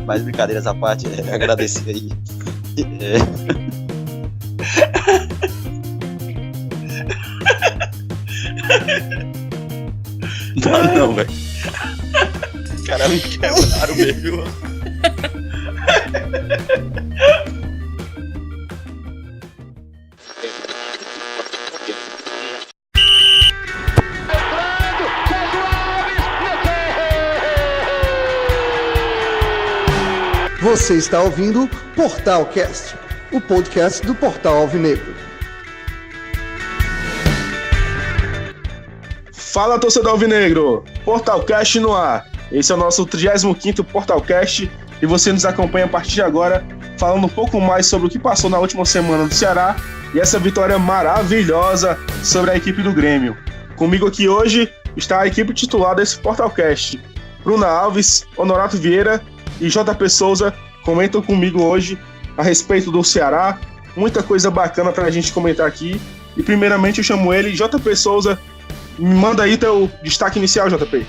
Mas brincadeiras à parte, agradecer aí. Não, velho. Os caras me quebraram mesmo. Você está ouvindo Portalcast, o podcast do Portal Alvinegro. Fala, torcedor alvinegro! Portalcast no ar. Esse é o nosso 35º Portalcast e você nos acompanha a partir de agora falando um pouco mais sobre o que passou na última semana do Ceará e essa vitória maravilhosa sobre a equipe do Grêmio. Comigo aqui hoje está a equipe titular desse Portalcast. Bruna Alves, Honorato Vieira e JP Souza comentam comigo hoje a respeito do Ceará. Muita coisa bacana pra gente comentar aqui. E primeiramente eu chamo ele, JP Souza. Me manda aí teu destaque inicial, JP.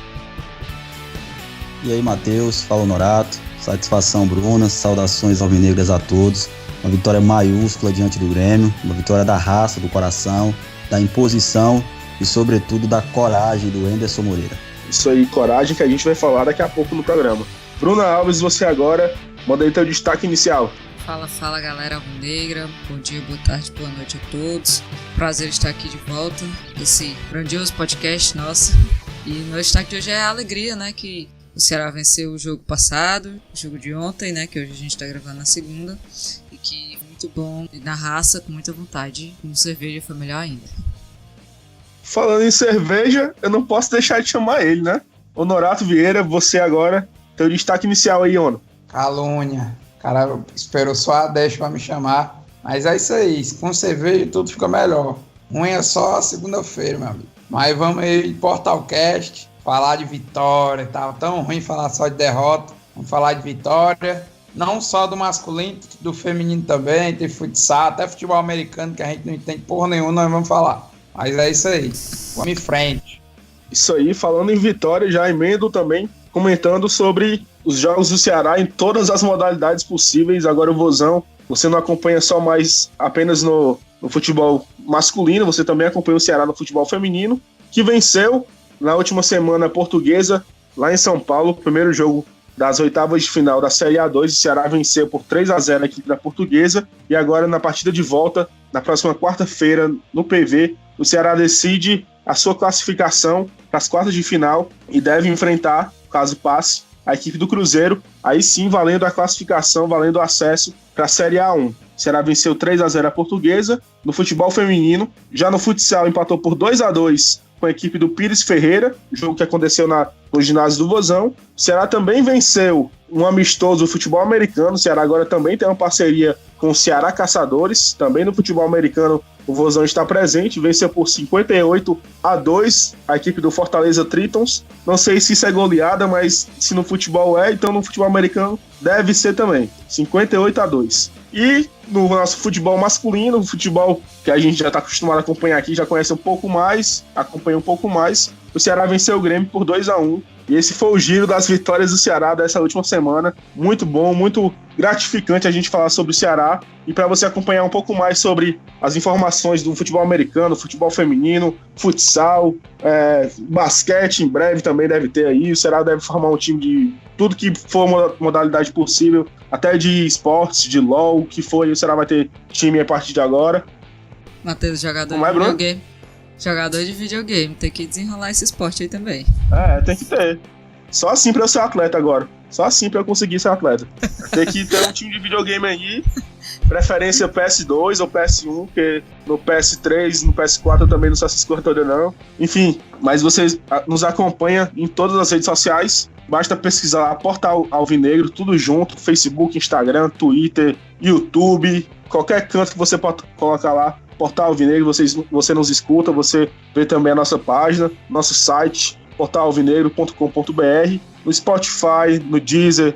E aí, Matheus, fala Honorato. Satisfação, Bruna. Saudações alvinegras a todos. Uma vitória maiúscula diante do Grêmio. Uma vitória da raça, do coração, da imposição e, sobretudo, da coragem do Enderson Moreira. Isso aí, coragem, que a gente vai falar daqui a pouco no programa. Bruna Alves, você agora, manda aí teu destaque inicial. Fala galera alvinegra, bom dia, boa tarde, boa noite a todos. Prazer estar aqui de volta, esse grandioso podcast nosso. E meu destaque de hoje é a alegria, né, que o Ceará venceu o jogo passado, o jogo de ontem, né, que hoje a gente está gravando na segunda. E que muito bom, e na raça, com muita vontade, com cerveja foi melhor ainda. Falando em cerveja, eu não posso deixar de chamar ele, né? Honorato Vieira, você agora, teu destaque inicial aí, Ono. Calúnia. O cara esperou só a 10 pra me chamar. Mas é isso aí. Com cerveja tudo fica melhor. Ruim é só a segunda-feira, meu amigo. Mas vamos aí, Portalcast, falar de vitória. Tava tão ruim falar só de derrota. Vamos falar de vitória. Não só do masculino, do feminino também. Tem futsal, até futebol americano, que a gente não entende porra nenhuma, nós vamos falar. Mas é isso aí. Vamos em frente. Isso aí, falando em vitória, já emendo também, comentando sobre os jogos do Ceará em todas as modalidades possíveis. Agora o Vozão, você não acompanha só mais apenas no futebol masculino, você também acompanha o Ceará no futebol feminino, que venceu na última semana a Portuguesa, lá em São Paulo, o primeiro jogo das oitavas de final da Série A2. O Ceará venceu por 3-0 a equipe da Portuguesa, e agora na partida de volta, na próxima quarta-feira, no PV, o Ceará decide a sua classificação para as quartas de final e deve enfrentar, caso passe, a equipe do Cruzeiro, aí sim valendo a classificação, valendo o acesso para a Série A1. O Ceará venceu 3-0 a Portuguesa no futebol feminino, já no futsal empatou por 2-2 com a equipe do Pires Ferreira, jogo que aconteceu no ginásio do Vozão. O Ceará também venceu um amistoso do futebol americano. O Ceará agora também tem uma parceria com o Ceará Caçadores, também no futebol americano. O Vozão está presente, venceu por 58-2 a equipe do Fortaleza Tritons. Não sei se isso é goleada, mas se no futebol é, então no futebol americano deve ser também. 58-2. E no nosso futebol masculino, o futebol que a gente já está acostumado a acompanhar aqui, já conhece um pouco mais, acompanha um pouco mais, o Ceará venceu o Grêmio por 2-1. E esse foi o giro das vitórias do Ceará dessa última semana. Muito bom, muito gratificante a gente falar sobre o Ceará. E para você acompanhar um pouco mais sobre as informações do futebol americano, futebol feminino, futsal, basquete, em breve também deve ter aí. O Ceará deve formar um time de tudo que for modalidade possível, até de esportes, de LOL, que foi, o Ceará vai ter time a partir de agora. Matheus, jogador de videogame. Jogador de videogame, tem que desenrolar esse esporte aí também. Tem que ter. Só assim pra eu ser atleta agora. Só assim pra eu conseguir ser atleta. Tem que ter um time de videogame aí, preferência PS2 ou PS1, porque no PS3, no PS4 eu também não sou essas coisas todas não. Enfim, mas vocês nos acompanham em todas as redes sociais. Basta pesquisar lá, Portal Alvinegro, tudo junto, Facebook, Instagram, Twitter, YouTube, qualquer canto que você pode colocar lá, Portal Alvinegro, você nos escuta, você vê também a nossa página, nosso site, portalalvinegro.com.br, no Spotify, no Deezer,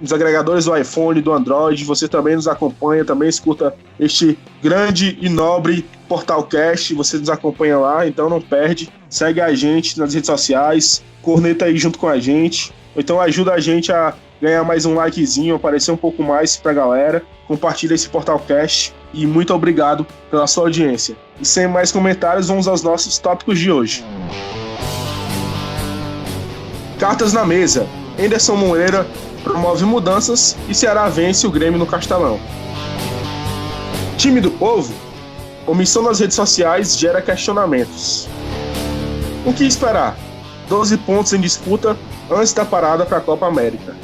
nos agregadores do iPhone, do Android, você também nos acompanha, também escuta este grande e nobre Portalcast, você nos acompanha lá, então não perde, segue a gente nas redes sociais, corneta aí junto com a gente, ou então ajuda a gente a ganhar mais um likezinho, aparecer um pouco mais pra galera. Compartilha esse Portalcast e muito obrigado pela sua audiência. E sem mais comentários, vamos aos nossos tópicos de hoje. Cartas na mesa. Anderson Moreira promove mudanças e Ceará vence o Grêmio no Castelão. Time do povo. Omissão nas redes sociais gera questionamentos. O que esperar? 12 pontos em disputa antes da parada para a Copa América.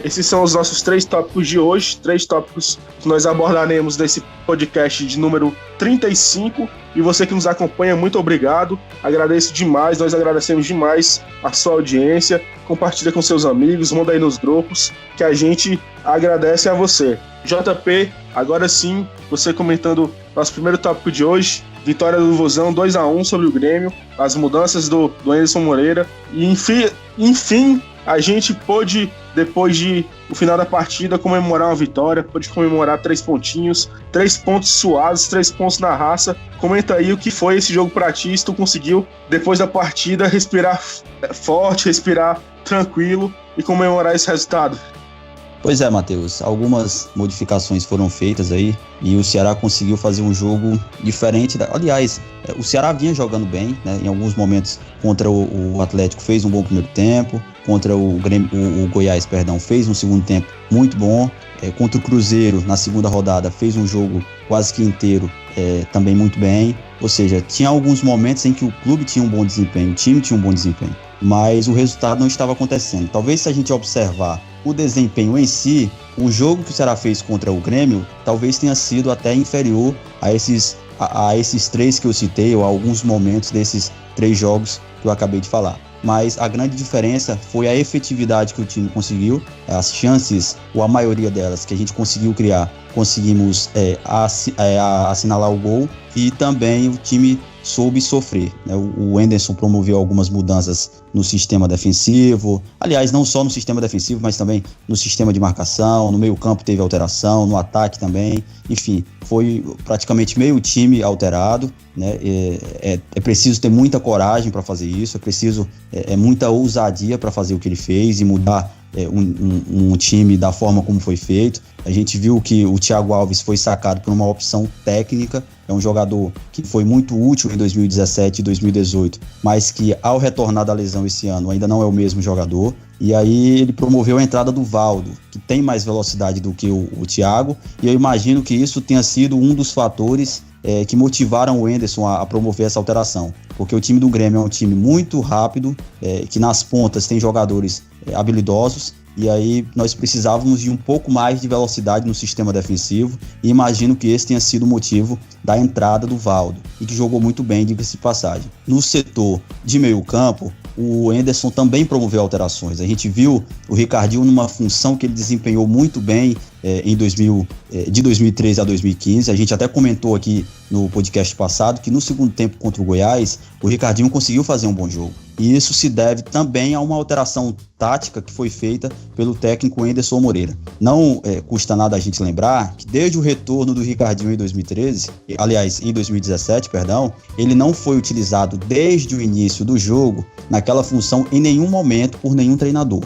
Esses são os nossos 3 tópicos de hoje, 3 tópicos que nós abordaremos nesse podcast de número 35. E você que nos acompanha, muito obrigado. Agradeço demais, nós agradecemos demais a sua audiência. Compartilha com seus amigos, manda aí nos grupos, que a gente agradece a você. JP, agora sim, você comentando nosso primeiro tópico de hoje. Vitória do Vozão 2-1 sobre o Grêmio, as mudanças do Anderson Moreira. E enfim, a gente pôde, depois de o final da partida, comemorar uma vitória, pôde comemorar 3 pontinhos, 3 pontos suados, 3 pontos na raça. Comenta aí o que foi esse jogo pra ti, se tu conseguiu, depois da partida, respirar forte, respirar tranquilo e comemorar esse resultado. Pois é, Matheus, algumas modificações foram feitas aí e o Ceará conseguiu fazer um jogo diferente. Aliás, o Ceará vinha jogando bem, né? Em alguns momentos contra o Atlético fez um bom primeiro tempo, contra o Goiás, fez um segundo tempo muito bom. Contra o Cruzeiro, na segunda rodada, fez um jogo quase que inteiro também muito bem. Ou seja, tinha alguns momentos em que o clube tinha um bom desempenho, o time tinha um bom desempenho, mas o resultado não estava acontecendo. Talvez se a gente observar o desempenho em si, o jogo que o Ceará fez contra o Grêmio talvez tenha sido até inferior a esses 3 que eu citei, ou a alguns momentos desses 3 jogos que eu acabei de falar. Mas a grande diferença foi a efetividade que o time conseguiu, as chances, ou a maioria delas, que a gente conseguiu criar, conseguimos assinalar o gol, e também o time soube sofrer, né? O Anderson promoveu algumas mudanças no sistema defensivo, aliás, não só no sistema defensivo, mas também no sistema de marcação, no meio campo teve alteração, no ataque também, enfim, foi praticamente meio time alterado, né? É preciso ter muita coragem para fazer isso, é preciso muita ousadia para fazer o que ele fez e mudar um time da forma como foi feito. A gente viu que o Thiago Alves foi sacado por uma opção técnica, é um jogador que foi muito útil em 2017 e 2018, mas que ao retornar da lesão esse ano ainda não é o mesmo jogador. E aí ele promoveu a entrada do Valdo, que tem mais velocidade do que o Thiago, e eu imagino que isso tenha sido um dos fatores que motivaram o Anderson a promover essa alteração, porque o time do Grêmio é um time muito rápido, que nas pontas tem jogadores habilidosos, e aí nós precisávamos de um pouco mais de velocidade no sistema defensivo, e imagino que esse tenha sido o motivo da entrada do Valdo, e que jogou muito bem, diga-se de passagem. No setor de meio campo, o Anderson também promoveu alterações. A gente viu o Ricardinho numa função que ele desempenhou muito bem de 2013 a 2015. A gente até comentou aqui no podcast passado que no segundo tempo contra o Goiás, o Ricardinho conseguiu fazer um bom jogo. E isso se deve também a uma alteração tática que foi feita pelo técnico Anderson Moreira. Não custa nada a gente lembrar que desde o retorno do Ricardinho em 2017, ele não foi utilizado desde o início do jogo naquela função em nenhum momento por nenhum treinador.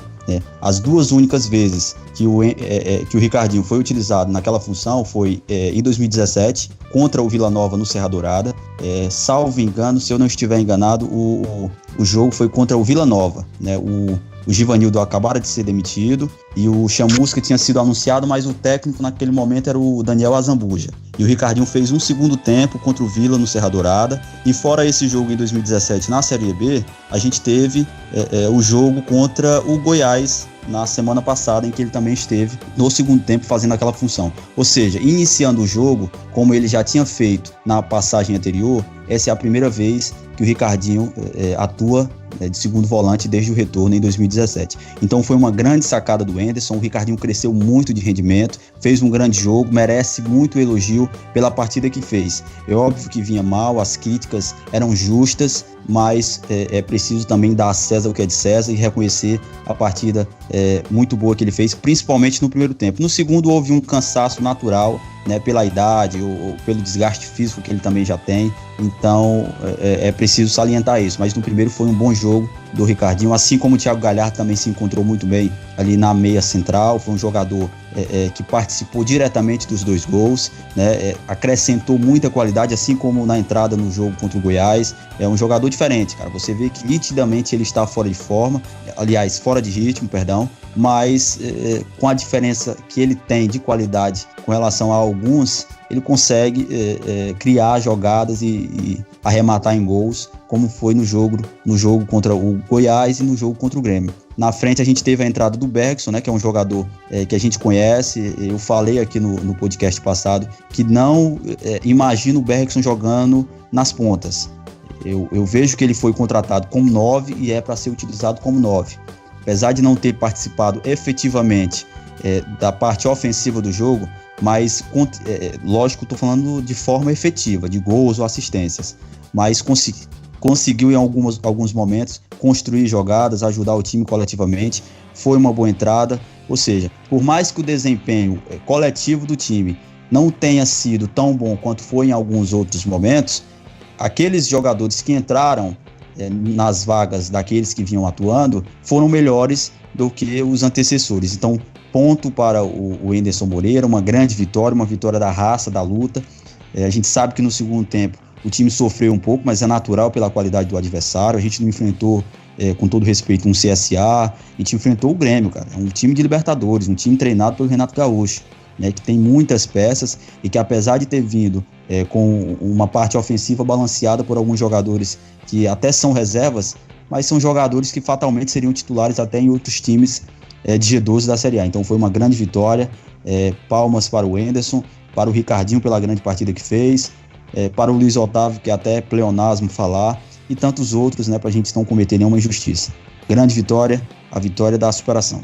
As 2 únicas vezes que o Ricardinho foi utilizado naquela função foi em 2017, contra o Vila Nova no Serra Dourada. Salvo engano, se eu não estiver enganado, o jogo foi contra o Vila Nova, né? O Givanildo acabara de ser demitido e o Chamusca tinha sido anunciado, mas o técnico naquele momento era o Daniel Azambuja. E o Ricardinho fez um segundo tempo contra o Vila no Serra Dourada. E fora esse jogo em 2017 na Série B, a gente teve o jogo contra o Goiás na semana passada, em que ele também esteve no segundo tempo fazendo aquela função. Ou seja, iniciando o jogo, como ele já tinha feito na passagem anterior, essa é a primeira vez que o Ricardinho atua de segundo volante desde o retorno em 2017. Então foi uma grande sacada do Anderson. O Ricardinho cresceu muito de rendimento, fez um grande jogo, merece muito elogio pela partida que fez. É óbvio que vinha mal, as críticas eram justas, mas é preciso também dar a César o que é de César e reconhecer a partida muito boa que ele fez, principalmente no primeiro tempo. No segundo houve um cansaço natural, né, pela idade ou pelo desgaste físico que ele também já tem, então é preciso salientar isso, mas no primeiro foi um bom jogo do Ricardinho, assim como o Thiago Galhardo também se encontrou muito bem ali na meia central. Foi um jogador que participou diretamente dos 2 gols, né? Acrescentou muita qualidade, assim como na entrada no jogo contra o Goiás. É um jogador diferente, cara. Você vê que nitidamente ele está fora de forma, aliás, fora de ritmo, perdão, mas com a diferença que ele tem de qualidade com relação a alguns, ele consegue criar jogadas e arrematar em gols, como foi no jogo contra o Goiás e no jogo contra o Grêmio. Na frente a gente teve a entrada do Bergson, né, que é um jogador que a gente conhece. Eu falei aqui no podcast passado que não imagino o Bergson jogando nas pontas. Eu vejo que ele foi contratado como 9 e é para ser utilizado como 9. Apesar de não ter participado efetivamente da parte ofensiva do jogo, mas lógico, estou falando de forma efetiva, de gols ou assistências, mas conseguiu em alguns momentos construir jogadas, ajudar o time coletivamente. Foi uma boa entrada, ou seja, por mais que o desempenho coletivo do time não tenha sido tão bom quanto foi em alguns outros momentos, aqueles jogadores que entraram nas vagas daqueles que vinham atuando foram melhores do que os antecessores. Então, ponto para o Enderson Moreira, uma grande vitória, uma vitória da raça, da luta. A gente sabe que no segundo tempo o time sofreu um pouco, mas é natural pela qualidade do adversário. A gente não enfrentou, com todo respeito, um CSA, a gente enfrentou o Grêmio, cara. É um time de Libertadores, um time treinado pelo Renato Gaúcho, né, que tem muitas peças e que, apesar de ter vindo com uma parte ofensiva balanceada por alguns jogadores que até são reservas, mas são jogadores que fatalmente seriam titulares até em outros times de G12 da Série A. Então foi uma grande vitória. Palmas para o Enderson, para o Ricardinho pela grande partida que fez, para o Luiz Otávio, que até é pleonasmo falar, e tantos outros, né, para a gente não cometer nenhuma injustiça. Grande vitória, a vitória da superação.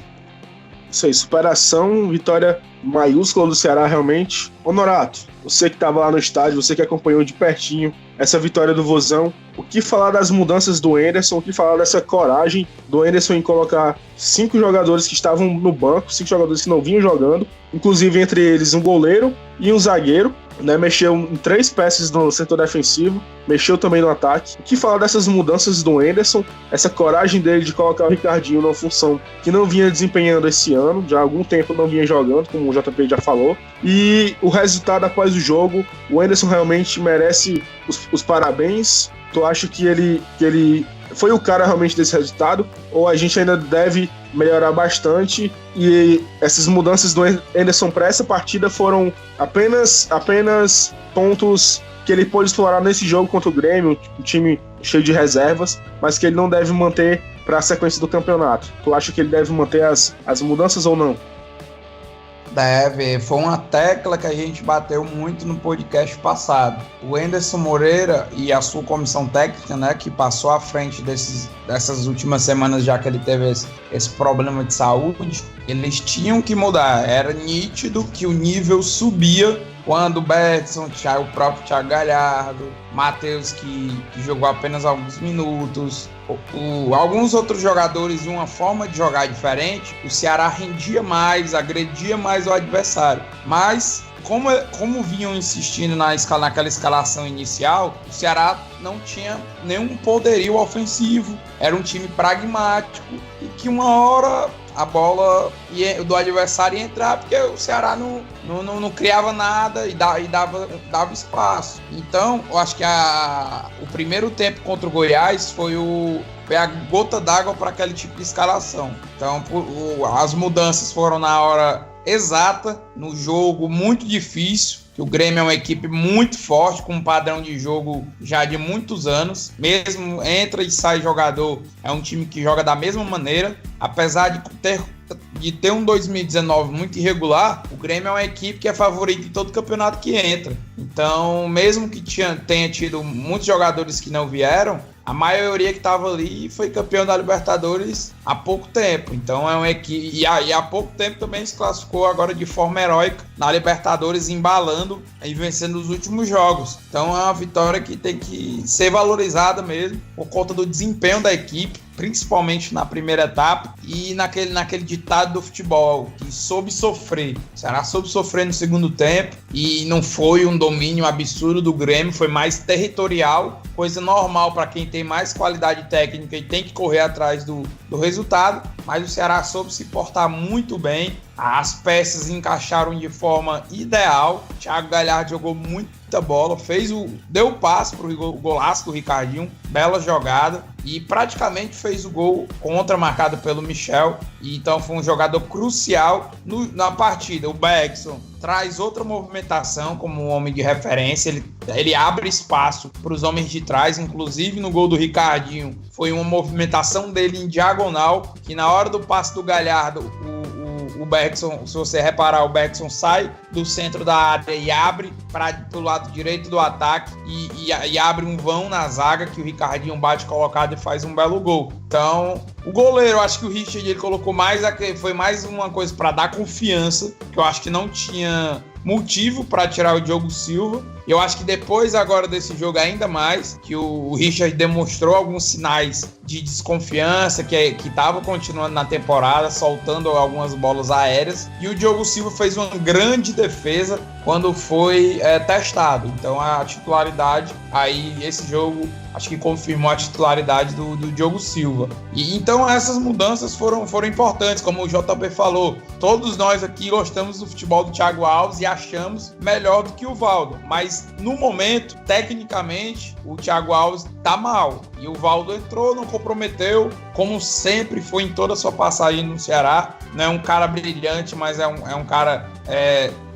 Isso aí, superação, vitória maiúscula do Ceará, realmente. Honorato, você que estava lá no estádio, você que acompanhou de pertinho essa vitória do Vozão, o que falar das mudanças do Enderson, o que falar dessa coragem do Enderson em colocar 5 jogadores que estavam no banco, 5 jogadores que não vinham jogando, inclusive entre eles um goleiro e um zagueiro, né? Mexeu em 3 peças no setor defensivo, mexeu também no ataque. O que falar dessas mudanças do Enderson, essa coragem dele de colocar o Ricardinho numa função que não vinha desempenhando esse ano, já há algum tempo não vinha jogando, como o JP já falou, e o resultado após o jogo, o Enderson realmente merece os parabéns. Tu acha que ele foi o cara realmente desse resultado, ou a gente ainda deve melhorar bastante? E essas mudanças do Enderson para essa partida foram apenas pontos que ele pôde explorar nesse jogo contra o Grêmio, um time cheio de reservas, mas que ele não deve manter para a sequência do campeonato. Tu acha que ele deve manter as mudanças ou não? Deve, foi uma tecla que a gente bateu muito no podcast passado. O Enderson Moreira e a sua comissão técnica, né, que passou à frente dessas últimas semanas, já que ele teve esse problema de saúde, eles tinham que mudar. Era nítido que o nível subia quando o Bergson, o próprio Thiago Galhardo, Matheus, que jogou apenas alguns minutos, alguns outros jogadores de uma forma de jogar diferente, o Ceará rendia mais, agredia mais o adversário. Mas, como vinham insistindo naquela escalação inicial, o Ceará não tinha nenhum poderio ofensivo. Era um time pragmático e que uma hora a bola do adversário ia entrar, porque o Ceará não criava nada e dava espaço. Então, eu acho que o primeiro tempo contra o Goiás foi a gota d'água para aquele tipo de escalação. Então, as mudanças foram na hora exata, no jogo muito difícil, que o Grêmio é uma equipe muito forte, com um padrão de jogo já de muitos anos. Mesmo entra e sai jogador, é um time que joga da mesma maneira. Apesar de ter um 2019 muito irregular, o Grêmio é uma equipe que é favorita em todo campeonato que entra. Então, mesmo que tenha tido muitos jogadores que não vieram, a maioria que estava ali foi campeão da Libertadores há pouco tempo. Então é uma equipe. E há pouco tempo também se classificou agora de forma heróica na Libertadores, embalando e vencendo os últimos jogos. Então é uma vitória que tem que ser valorizada mesmo, por conta do desempenho da equipe. principalmente na primeira etapa, e naquele ditado do futebol, que soube sofrer. O Ceará soube sofrer no segundo tempo, e não foi um domínio absurdo do Grêmio, foi mais territorial, coisa normal para quem tem mais qualidade técnica e tem que correr atrás do resultado, mas o Ceará soube se portar muito bem, as peças encaixaram de forma ideal, Thiago Galhardo jogou muita bola, deu o passe para o golaço do Ricardinho, bela jogada, e praticamente fez o gol contra, marcado pelo Michel, e então foi um jogador crucial na partida. O Bergson traz outra movimentação como um homem de referência, ele abre espaço para os homens de trás, inclusive no gol do Ricardinho, foi uma movimentação dele em diagonal, que na hora do passe do Galhardo, o Bergson, se você reparar, o Bergson sai do centro da área e abre para o lado direito do ataque e abre um vão na zaga, que o Ricardinho bate colocado e faz um belo gol. Então, o goleiro, eu acho que o Richard ele colocou foi mais uma coisa para dar confiança, que eu acho que não tinha motivo para tirar o Diogo Silva. E eu acho que depois agora desse jogo ainda mais, que o Richard demonstrou alguns sinais de desconfiança, que estava continuando na temporada, soltando algumas bolas aéreas, e o Diogo Silva fez uma grande defesa quando foi testado. Então a titularidade, aí esse jogo acho que confirmou a titularidade do Diogo Silva. E então essas mudanças foram importantes, como o JP falou. Todos nós aqui gostamos do futebol do Thiago Alves e achamos melhor do que o Valdo, mas no momento, tecnicamente, o Thiago Alves tá mal. E o Valdo entrou, não comprometeu, como sempre foi em toda a sua passagem no Ceará. Não é um cara brilhante, mas é um cara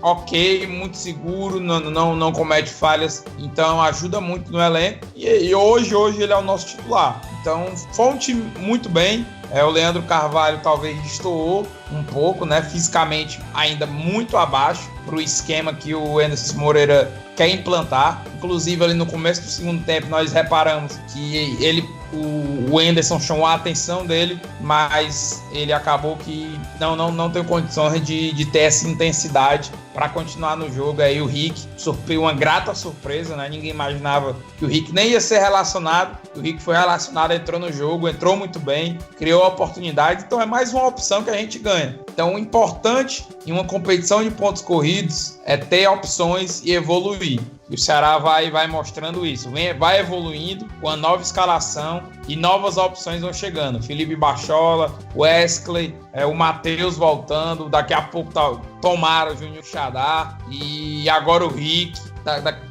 ok, muito seguro, não comete falhas, então ajuda muito no elenco. E hoje ele é o nosso titular. Então foi um time muito bem. O Leandro Carvalho talvez destoou um pouco, né? Fisicamente ainda muito abaixo para o esquema que o Anderson Moreira quer implantar. Inclusive ali no começo do segundo tempo nós reparamos que o Anderson chamou a atenção dele, mas ele acabou que não tem condições de ter essa intensidade para continuar no jogo. Aí o Rick uma grata surpresa, né? Ninguém imaginava que o Rick nem ia ser relacionado. O Rick foi relacionado, entrou no jogo, entrou muito bem, criou a oportunidade. Então é mais uma opção que a gente ganha. Então o importante em uma competição de pontos corridos é ter opções e evoluir. E o Ceará vai mostrando isso, vai evoluindo com a nova escalação e novas opções vão chegando. Felipe Bachola, Wesley, o Matheus voltando, daqui a pouco tomara o Júnior Xadá e agora o Rick,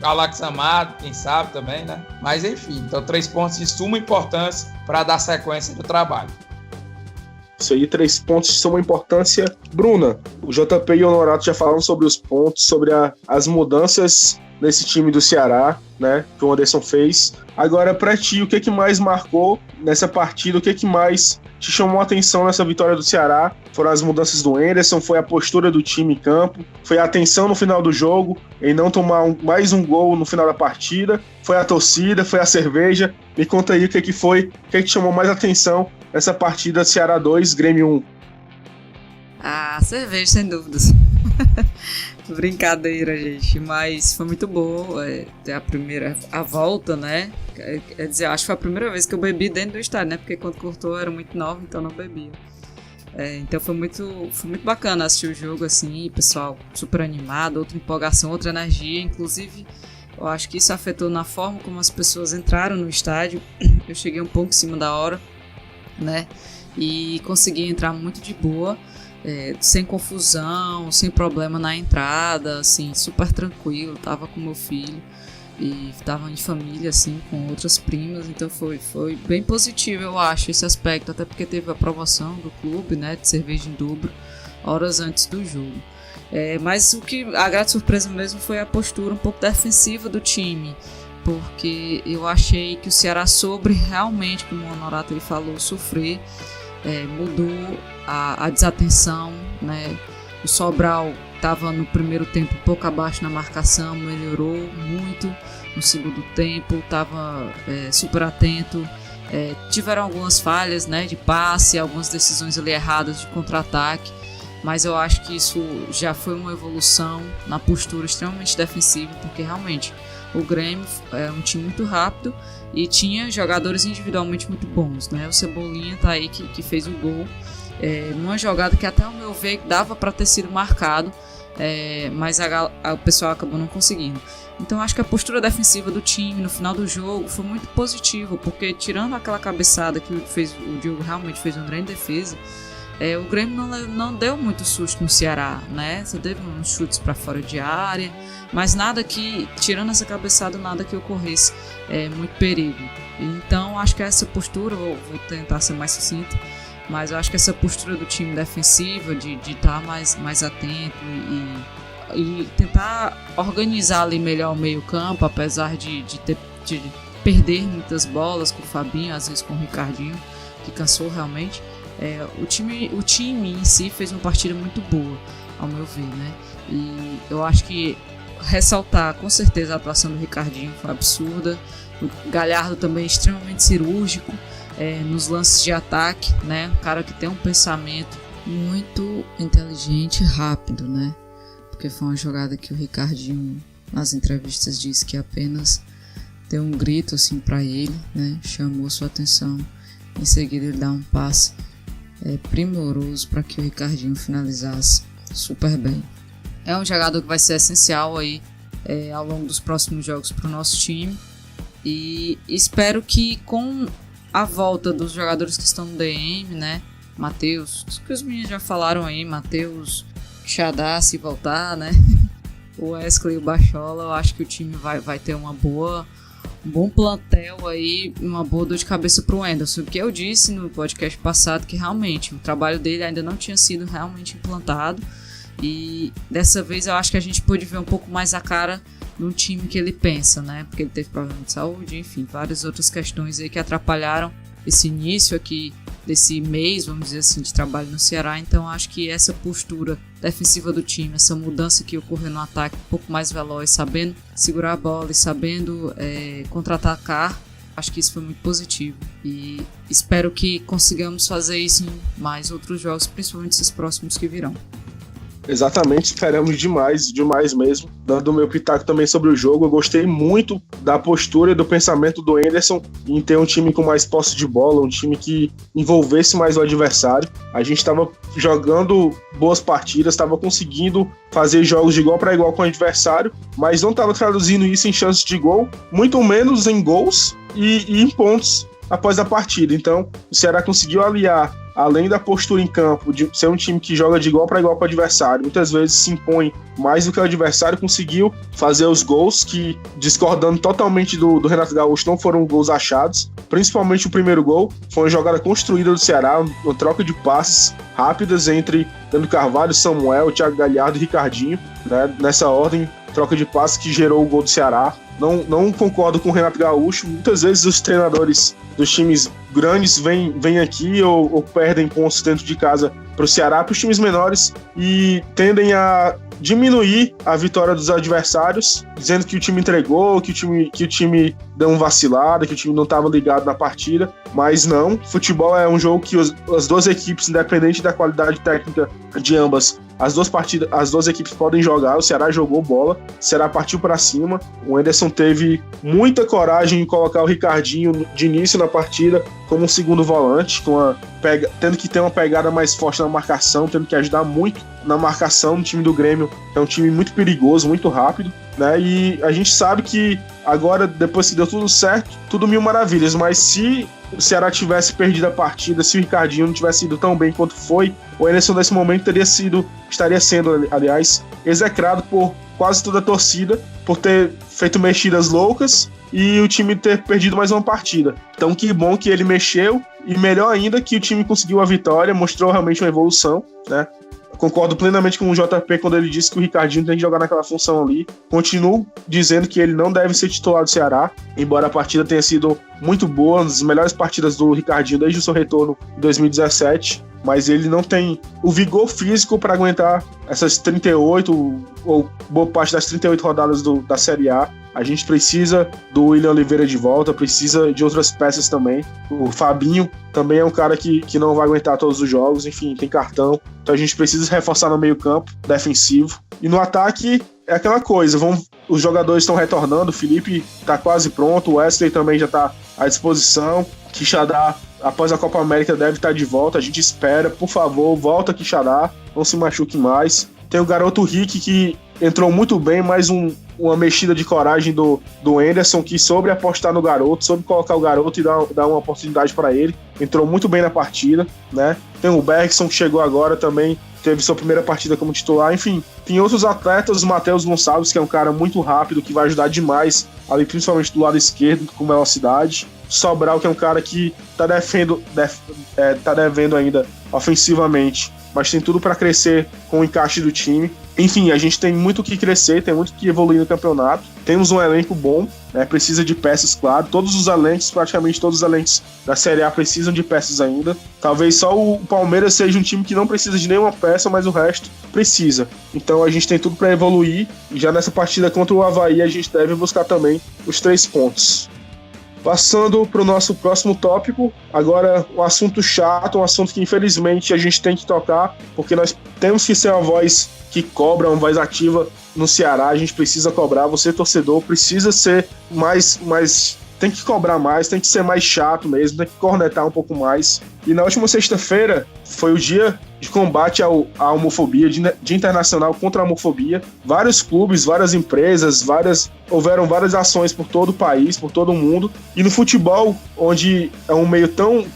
Alex Amado, quem sabe também, né? Mas enfim, então 3 pontos de suma importância para dar sequência do trabalho. Isso aí, 3 pontos de suma importância. Bruna, o JP e o Honorato já falaram sobre os pontos, sobre as mudanças nesse time do Ceará, né, que o Anderson fez. Agora, pra ti, o que mais marcou nessa partida? O que mais te chamou a atenção nessa vitória do Ceará? Foram as mudanças do Anderson, foi a postura do time em campo, foi a atenção no final do jogo, em não tomar mais um gol no final da partida, foi a torcida, foi a cerveja. Me conta aí o que foi, o que te chamou mais atenção nessa partida Ceará 2, Grêmio 1. A cerveja, sem dúvidas. Brincadeira, gente, mas foi muito boa a volta, né? Quer dizer, acho que foi a primeira vez que eu bebi dentro do estádio, né? Porque quando cortou eu era muito nova, então não bebia. Então foi muito bacana assistir o jogo, assim, pessoal super animado, outra empolgação, outra energia. Inclusive, eu acho que isso afetou na forma como as pessoas entraram no estádio. Eu cheguei um pouco em cima da hora, né? E consegui entrar muito de boa. Sem confusão, sem problema na entrada, assim, super tranquilo. Tava com meu filho e tava em família, assim, com outras primas, então foi bem positivo, eu acho, esse aspecto, até porque teve a promoção do clube, né, de cerveja em dobro, horas antes do jogo. Mas o que a grande surpresa mesmo foi a postura um pouco defensiva do time, porque eu achei que o Ceará soube realmente, como o Honorato ele falou, sofrer. Mudou a desatenção, né? O Sobral estava no primeiro tempo um pouco abaixo na marcação, melhorou muito no segundo tempo, estava super atento. Tiveram algumas falhas, né, de passe, algumas decisões ali erradas de contra-ataque, mas eu acho que isso já foi uma evolução na postura extremamente defensiva, porque realmente o Grêmio é um time muito rápido e tinha jogadores individualmente muito bons, né? O Cebolinha tá aí que fez o gol, numa jogada que até ao meu ver dava para ter sido marcado, mas o pessoal acabou não conseguindo. Então acho que a postura defensiva do time no final do jogo foi muito positiva, porque tirando aquela cabeçada que o Diogo realmente fez uma grande defesa, o Grêmio não deu muito susto no Ceará, né? Só teve uns chutes para fora de área, mas nada que, tirando essa cabeçada, nada que ocorresse muito perigo. Então acho que essa postura, vou tentar ser mais sucinto, mas eu acho que essa postura do time defensiva de estar mais atento e tentar organizar ali melhor o meio campo, apesar de perder muitas bolas com o Fabinho, às vezes com o Ricardinho, que cansou realmente. O time em si fez uma partida muito boa, ao meu ver, né? E eu acho que ressaltar com certeza a atuação do Ricardinho foi absurda. O Galhardo também é extremamente cirúrgico nos lances de ataque, né? Um cara que tem um pensamento muito inteligente e rápido, né? Porque foi uma jogada que o Ricardinho nas entrevistas disse que apenas deu um grito assim para ele, né? Chamou sua atenção, em seguida ele dá um passe primoroso para que o Ricardinho finalizasse super bem. É um jogador que vai ser essencial aí ao longo dos próximos jogos para o nosso time, e espero que com a volta dos jogadores que estão no DM, né? Matheus, que os meninos já falaram aí, Matheus, Xadá, se voltar, né? O Wesley e o Bachola, eu acho que o time vai ter um bom plantel aí, uma boa dor de cabeça pro Anderson, porque eu disse no podcast passado que realmente o trabalho dele ainda não tinha sido realmente implantado, e dessa vez eu acho que a gente pôde ver um pouco mais a cara no time que ele pensa, né? Porque ele teve problema de saúde, enfim, várias outras questões aí que atrapalharam esse início aqui desse mês, vamos dizer assim, de trabalho no Ceará. Então acho que essa postura defensiva do time, essa mudança que ocorreu no ataque, um pouco mais veloz, sabendo segurar a bola e sabendo contra-atacar, acho que isso foi muito positivo, e espero que consigamos fazer isso em mais outros jogos, principalmente esses próximos que virão. Exatamente, esperamos demais mesmo. Dando o meu pitaco também sobre o jogo, eu gostei muito da postura e do pensamento do Anderson em ter um time com mais posse de bola, um time que envolvesse mais o adversário. A gente estava jogando boas partidas, estava conseguindo fazer jogos de igual para igual com o adversário, mas não estava traduzindo isso em chances de gol, muito menos em gols e em pontos após a partida. Então, o Ceará conseguiu aliar, além da postura em campo, de ser um time que joga de igual para igual com o adversário, muitas vezes se impõe mais do que o adversário, conseguiu fazer os gols que, discordando totalmente do Renato Gaúcho, não foram gols achados. Principalmente o primeiro gol foi uma jogada construída do Ceará, uma troca de passes rápidas entre Leandro Carvalho, Samuel, Thiago Galhardo e Ricardinho, né? Nessa ordem, troca de passes que gerou o gol do Ceará. Não concordo com o Renato Gaúcho. Muitas vezes os treinadores dos times grandes vêm aqui ou perdem pontos dentro de casa para o Ceará, para os times menores, e tendem a diminuir a vitória dos adversários, dizendo que o time entregou, que o time deu uma vacilada, que o time não estava ligado na partida. Mas não, futebol é um jogo que as duas equipes, independente da qualidade técnica de ambas, as duas equipes podem jogar. O Ceará jogou bola, o Ceará partiu para cima. O Anderson teve muita coragem em colocar o Ricardinho de início na partida como um segundo volante, tendo que ter uma pegada mais forte na marcação, tendo que ajudar muito na marcação do time do Grêmio. É um time muito perigoso, muito rápido, né? E a gente sabe que agora, depois que deu tudo certo, tudo mil maravilhas, mas se o Ceará tivesse perdido a partida, se o Ricardinho não tivesse ido tão bem quanto foi, o Anderson nesse momento estaria sendo, aliás, execrado por quase toda a torcida por ter feito mexidas loucas e o time ter perdido mais uma partida. Então que bom que ele mexeu, e melhor ainda que o time conseguiu a vitória, mostrou realmente uma evolução, né? Concordo plenamente com o JP quando ele disse que o Ricardinho tem que jogar naquela função ali. Continuo dizendo que ele não deve ser titular do Ceará, embora a partida tenha sido muito boa, uma das melhores partidas do Ricardinho desde o seu retorno em 2017, mas ele não tem o vigor físico para aguentar essas 38 ou boa parte das 38 rodadas da Série A. A gente precisa do William Oliveira de volta, precisa de outras peças também. O Fabinho também é um cara que não vai aguentar todos os jogos, enfim, tem cartão. Então a gente precisa reforçar no meio campo defensivo. E no ataque é aquela coisa, os jogadores estão retornando, o Felipe está quase pronto, o Wesley também já está à disposição, Quixadá, após a Copa América, deve estar de volta, a gente espera, por favor, volta Quixadá, não se machuque mais. Tem o garoto Rick, que entrou muito bem, mais uma mexida de coragem do Anderson, que soube apostar no garoto, soube colocar o garoto e dar uma oportunidade para ele. Entrou muito bem na partida, né? Tem o Bergson, que chegou agora também, teve sua primeira partida como titular. Enfim, tem outros atletas, o Matheus Gonçalves, que é um cara muito rápido, que vai ajudar demais, ali principalmente do lado esquerdo, com velocidade. Sobral, que é um cara que tá devendo ainda ofensivamente, mas tem tudo para crescer com o encaixe do time. Enfim, a gente tem muito que crescer, tem muito que evoluir no campeonato. Temos um elenco bom, né? Precisa de peças, claro. Praticamente todos os elencos da Série A precisam de peças ainda. Talvez só o Palmeiras seja um time que não precisa de nenhuma peça, mas o resto precisa. Então a gente tem tudo para evoluir, e já nessa partida contra o Avaí a gente deve buscar também os 3 pontos. Passando para o nosso próximo tópico, agora um assunto chato, um assunto que infelizmente a gente tem que tocar, porque nós temos que ser uma voz que cobra, uma voz ativa no Ceará, a gente precisa cobrar, você torcedor precisa ser mais tem que cobrar mais, tem que ser mais chato mesmo, tem que cornetar um pouco mais. E na última sexta-feira foi o dia de combate à homofobia, de internacional contra a homofobia. Vários clubes, várias empresas, houveram várias ações por todo o país, por todo o mundo. E no futebol, onde é um meio tão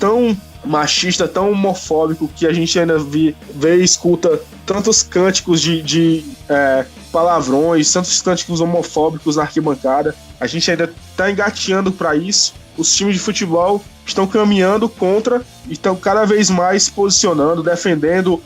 machista, tão homofóbico, que a gente ainda vê e escuta tantos cânticos de palavrões, tantos cânticos homofóbicos na arquibancada, a gente ainda está engateando para isso. Os times de futebol estão caminhando contra, estão cada vez mais se posicionando, defendendo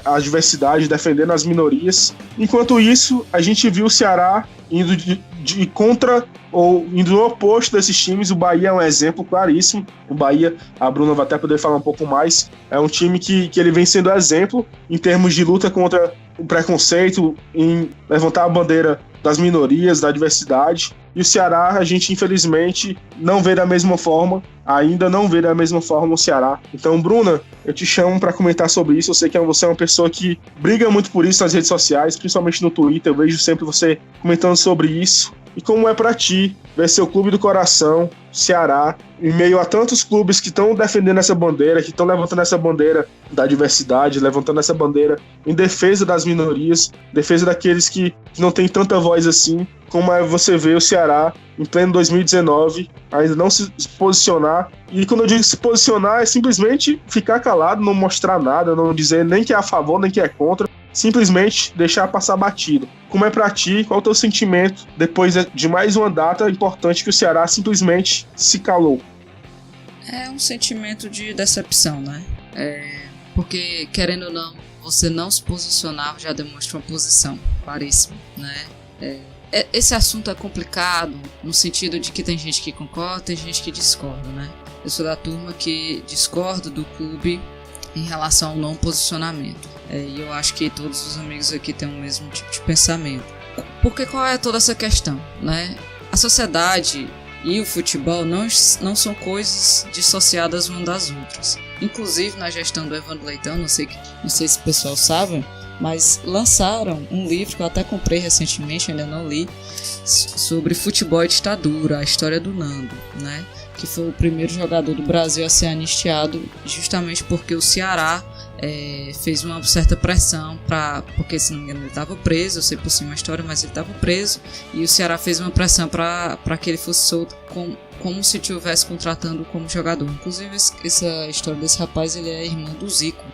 a diversidade, defendendo as minorias. Enquanto isso, a gente viu o Ceará indo de contra ou indo no oposto desses times. O Bahia é um exemplo claríssimo. O Bahia, a Bruna vai até poder falar um pouco mais, é um time que ele vem sendo exemplo em termos de luta contra o preconceito, em levantar a bandeira das minorias, da diversidade. E o Ceará, a gente infelizmente não vê da mesma forma, ainda não vê da mesma forma o Ceará. Então, Bruna, eu te chamo para comentar sobre isso. Eu sei que você é uma pessoa que briga muito por isso nas redes sociais, principalmente no Twitter. Eu vejo sempre você comentando sobre isso. E como é para ti ver seu clube do coração, Ceará, em meio a tantos clubes que estão defendendo essa bandeira, que estão levantando essa bandeira da diversidade, levantando essa bandeira em defesa das minorias, defesa daqueles que não têm tanta voz assim, como é você ver o Ceará em pleno 2019 ainda não se posicionar. E quando eu digo se posicionar, é simplesmente ficar calado, não mostrar nada, não dizer nem que é a favor, nem que é contra, simplesmente deixar passar batido. Como é pra ti? Qual é o teu sentimento depois de mais uma data importante que o Ceará simplesmente se calou? É um sentimento de decepção, né? Porque, querendo ou não, você não se posicionar já demonstra uma posição claríssima, né? Esse assunto é complicado no sentido de que tem gente que concorda, tem gente que discorda, né? Eu sou da turma que discorda do clube em relação ao não posicionamento. E eu acho que todos os amigos aqui têm o mesmo tipo de pensamento. Porque qual é toda essa questão, né? A sociedade e o futebol não são coisas dissociadas umas das outras. Inclusive, na gestão do Evandro Leitão, não sei se o pessoal sabe, mas lançaram um livro que eu até comprei recentemente, ainda não li, sobre futebol e ditadura, a história do Nando, né? Que foi o primeiro jogador do Brasil a ser anistiado, justamente porque o Ceará fez uma certa pressão porque, se não me engano, ele estava preso. Eu sei por cima a história, mas ele estava preso, e o Ceará fez uma pressão para que ele fosse solto como se estivesse contratando como jogador. Inclusive, essa história desse rapaz, ele é irmão do Zico.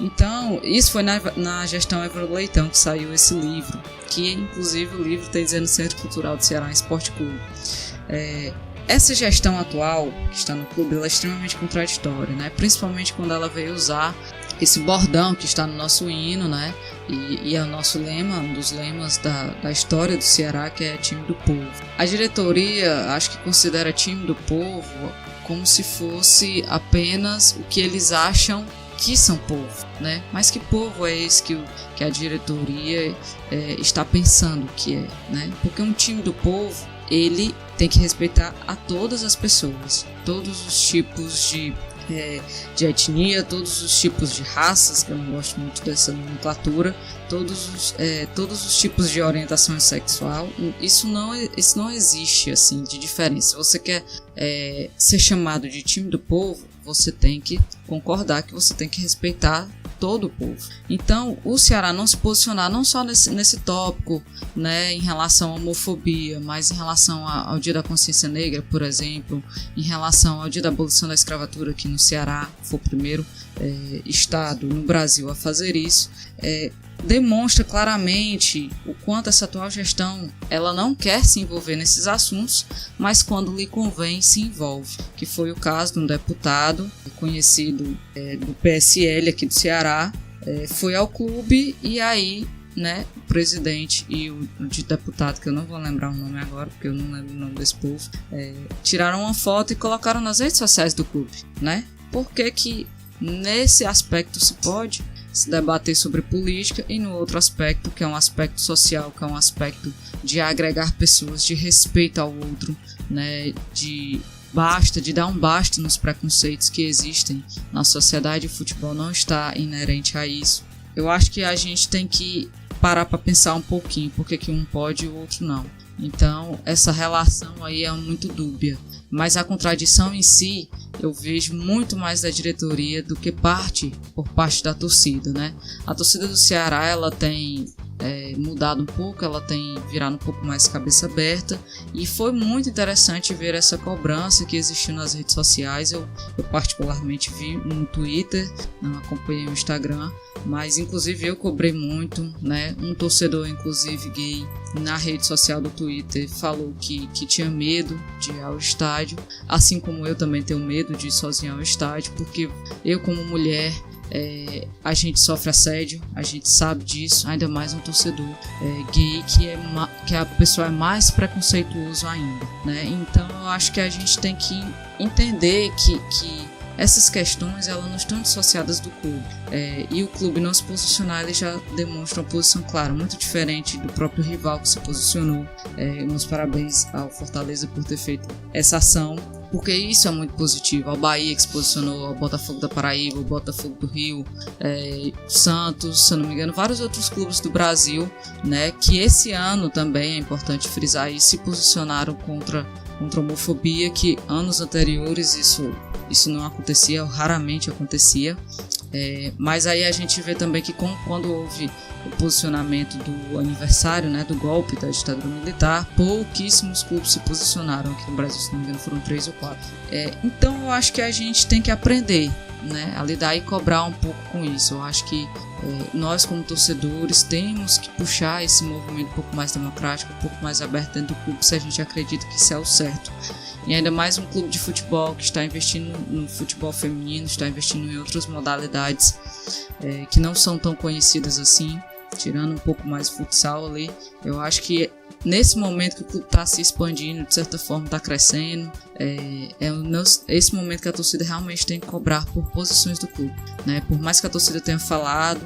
Então, isso foi na gestão Evandro Leitão que saiu esse livro, que inclusive o livro está dizendo Centro Cultural do Ceará Esporte Clube. Essa gestão atual que está no clube, ela é extremamente contraditória, né? Principalmente quando ela veio usar esse bordão que está no nosso hino, né? E é o nosso lema, um dos lemas da história do Ceará, que é time do povo. A diretoria, acho que considera time do povo como se fosse apenas o que eles acham que são povo, né? Mas que povo é esse que a diretoria está pensando que é, né? Porque um time do povo, ele tem que respeitar a todas as pessoas, todos os tipos de de etnia, todos os tipos de raças, que eu não gosto muito dessa nomenclatura, todos os tipos de orientação sexual. Isso não existe assim de diferença. Se você quer ser chamado de time do povo, você tem que concordar que você tem que respeitar todo o povo. Então, o Ceará não se posicionar não só nesse tópico, né, em relação à homofobia, mas em relação ao Dia da Consciência Negra, por exemplo, em relação ao Dia da Abolição da Escravatura aqui no Ceará, foi o primeiro estado no Brasil a fazer isso, demonstra claramente o quanto essa atual gestão ela não quer se envolver nesses assuntos, mas quando lhe convém se envolve, que foi o caso de um deputado conhecido do PSL aqui do Ceará, foi ao clube e aí, né, o presidente e o deputado, que eu não vou lembrar o nome agora, porque eu não lembro o nome desse povo, tiraram uma foto e colocaram nas redes sociais do clube, né? Por que nesse aspecto se pode se debater sobre política e no outro aspecto, que é um aspecto social, que é um aspecto de agregar pessoas, de respeito ao outro, né, de dar um basta nos preconceitos que existem na sociedade. O futebol não está inerente a isso. Eu acho que a gente tem que parar para pensar um pouquinho por que um pode e o outro não. Então, essa relação aí é muito dúbia. Mas a contradição em si, eu vejo muito mais da diretoria do que por parte da torcida, né? A torcida do Ceará, ela tem mudado um pouco, ela tem virado um pouco mais cabeça aberta, e foi muito interessante ver essa cobrança que existiu nas redes sociais. Eu particularmente vi no Twitter, não acompanhei o Instagram, mas inclusive eu cobrei muito, né? Um torcedor, inclusive gay, na rede social do Twitter falou que tinha medo de ir ao estádio, assim como eu também tenho medo de ir sozinho ao estádio, porque eu, como mulher, a gente sofre assédio, a gente sabe disso, ainda mais um torcedor gay, que a pessoa é mais preconceituoso ainda, né? Então eu acho que a gente tem que entender que essas questões elas não estão dissociadas do clube, e o clube não se posicionar, ele já demonstra uma posição clara, muito diferente do próprio rival que se posicionou. Meus parabéns ao Fortaleza por ter feito essa ação, porque isso é muito positivo. Ao Bahia que se posicionou, ao Botafogo da Paraíba, ao Botafogo do Rio, Santos, se eu não me engano, vários outros clubes do Brasil, né, que esse ano também, é importante frisar isso, se posicionaram contra a homofobia, que anos anteriores isso não acontecia, ou raramente acontecia. Mas aí a gente vê também que quando houve o posicionamento do aniversário, né, do golpe da ditadura militar, pouquíssimos clubes se posicionaram aqui no Brasil, se não me engano foram 3 ou 4. Então eu acho que a gente tem que aprender, né, a lidar e cobrar um pouco com isso. Eu acho que nós, como torcedores, temos que puxar esse movimento um pouco mais democrático, um pouco mais aberto dentro do clube, se a gente acredita que isso é o certo. E ainda mais um clube de futebol que está investindo no futebol feminino, está investindo em outras modalidades que não são tão conhecidas assim, tirando um pouco mais o futsal ali. Eu acho que nesse momento que o clube está se expandindo, de certa forma está crescendo, esse momento que a torcida realmente tem que cobrar por posições do clube, né? Por mais que a torcida tenha falado,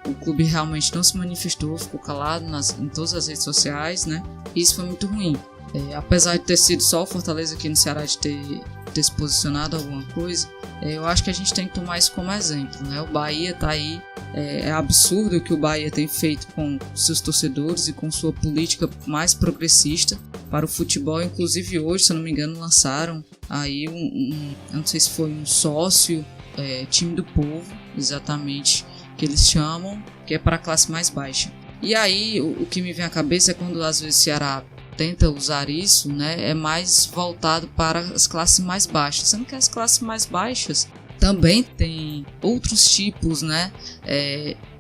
o clube realmente não se manifestou, ficou calado em todas as redes sociais, né? E isso foi muito ruim. Apesar de ter sido só o Fortaleza aqui no Ceará de ter se posicionado alguma coisa, eu acho que a gente tem que tomar isso como exemplo, né? O Bahia tá aí, é absurdo o que o Bahia tem feito com seus torcedores e com sua política mais progressista para o futebol. Inclusive hoje, se eu não me engano, lançaram aí eu não sei se foi um sócio, time do povo, exatamente, que eles chamam, que é para a classe mais baixa. E aí o que me vem à cabeça é quando às vezes o Ceará tenta usar isso, né, é mais voltado para as classes mais baixas, sendo que as classes mais baixas também tem outros tipos, né,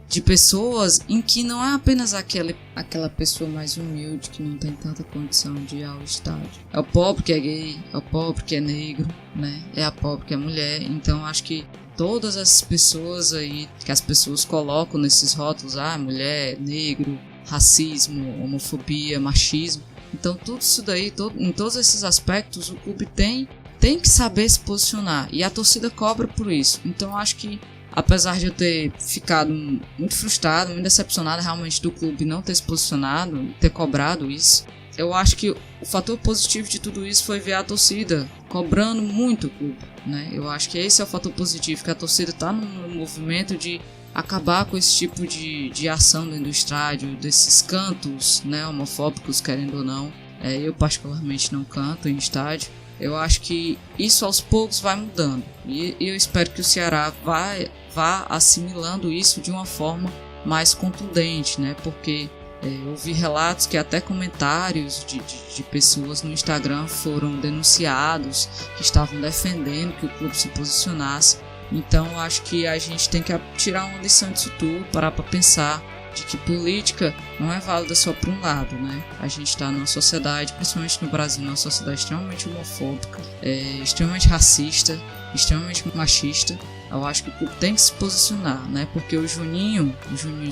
de pessoas em que não é apenas aquela pessoa mais humilde que não tem tanta condição de ir ao estádio. É o pobre que é gay, é o pobre que é negro, né, é a pobre que é mulher. Então acho que todas essas pessoas aí que as pessoas colocam nesses rótulos, mulher, negro, racismo, homofobia, machismo, então tudo isso daí, em todos esses aspectos, o clube tem que saber se posicionar, e a torcida cobra por isso. Então eu acho que, apesar de eu ter ficado muito frustrado, muito decepcionado realmente do clube não ter se posicionado, ter cobrado isso, eu acho que o fator positivo de tudo isso foi ver a torcida cobrando muito o clube, né? Eu acho que esse é o fator positivo, que a torcida está no movimento de acabar com esse tipo de ação dentro do estádio, desses cantos, né, homofóbicos, querendo ou não. Eu particularmente não canto em estádio. Eu acho que isso aos poucos vai mudando. E eu espero que o Ceará vá assimilando isso de uma forma mais contundente, né? Porque eu vi relatos que até comentários de pessoas no Instagram foram denunciados, que estavam defendendo que o clube se posicionasse. Então eu acho que a gente tem que tirar uma lição disso tudo, parar para pensar de que política não é válida só para um lado, né? A gente está numa sociedade, principalmente no Brasil, numa sociedade extremamente homofóbica, extremamente racista, extremamente machista. Eu acho que o clube tem que se posicionar, né? Porque o Juninho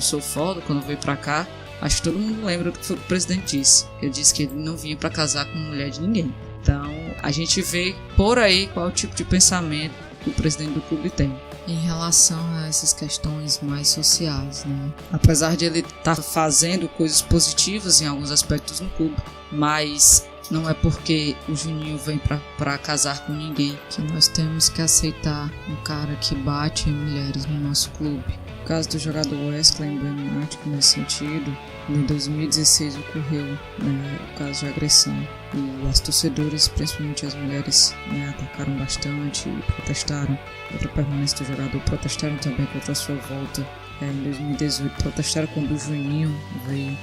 Sou Foda, quando veio para cá, acho que todo mundo lembra do que foi o presidente disse. Ele disse que ele não vinha para casar com mulher de ninguém. Então a gente vê por aí qual é o tipo de pensamento que o presidente do clube tem em relação a essas questões mais sociais, né? Apesar de ele estar fazendo coisas positivas em alguns aspectos no clube, mas não é porque o Juninho vem pra casar com ninguém que nós temos que aceitar um cara que bate em mulheres no nosso clube. O caso do jogador Wesley emblemático nesse sentido. Em 2016 ocorreu o caso de agressão e as torcedoras, principalmente as mulheres, atacaram bastante e protestaram contra a permanência do jogador, protestaram também contra a sua volta em 2018, protestaram quando o Juninho veio,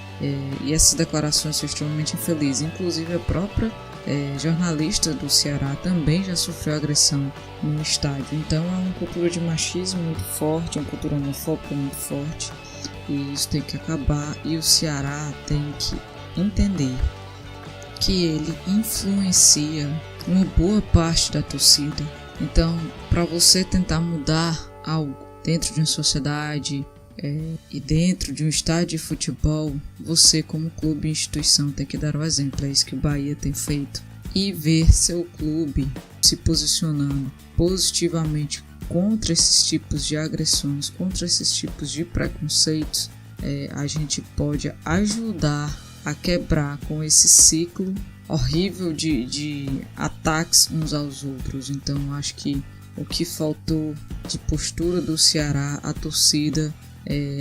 e essas declarações são extremamente infelizes. Inclusive a própria jornalista do Ceará também já sofreu agressão no estádio. Então é uma cultura de machismo muito forte, uma cultura homofóbica muito forte, e isso tem que acabar. E o Ceará tem que entender que ele influencia uma boa parte da torcida. Então, para você tentar mudar algo dentro de uma sociedade e dentro de um estádio de futebol, você como clube e instituição tem que dar o exemplo. É isso que o Bahia tem feito. E ver seu clube se posicionando positivamente contra esses tipos de agressões, contra esses tipos de preconceitos, a gente pode ajudar a quebrar com esse ciclo horrível de ataques uns aos outros. Então acho que o que faltou de postura do Ceará, a torcida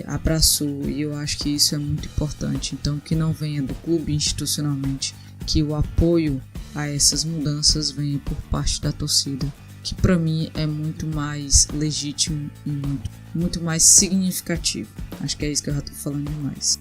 abraçou, e eu acho que isso é muito importante. Então que não venha do clube institucionalmente, que o apoio a essas mudanças venha por parte da torcida, que para mim é muito mais legítimo e muito mais significativo. Acho que é isso que eu já tô falando demais.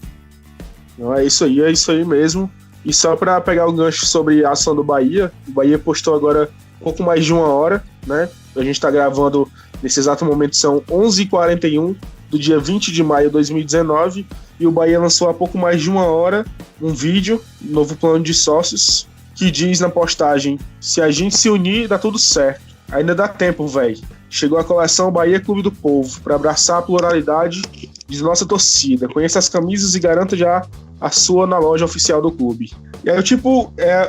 Não, é isso aí mesmo. E só para pegar o gancho sobre a ação do Bahia, o Bahia postou agora pouco mais de 1 hora, né? A gente tá gravando nesse exato momento, são 11h41 do dia 20 de maio de 2019, e o Bahia lançou há pouco mais de 1 hora um vídeo, novo plano de sócios, que diz na postagem: se a gente se unir, dá tudo certo. Ainda dá tempo, véi. Chegou a coleção Bahia Clube do Povo, para abraçar a pluralidade de nossa torcida. Conheça as camisas e garanta já a sua na loja oficial do clube. E aí,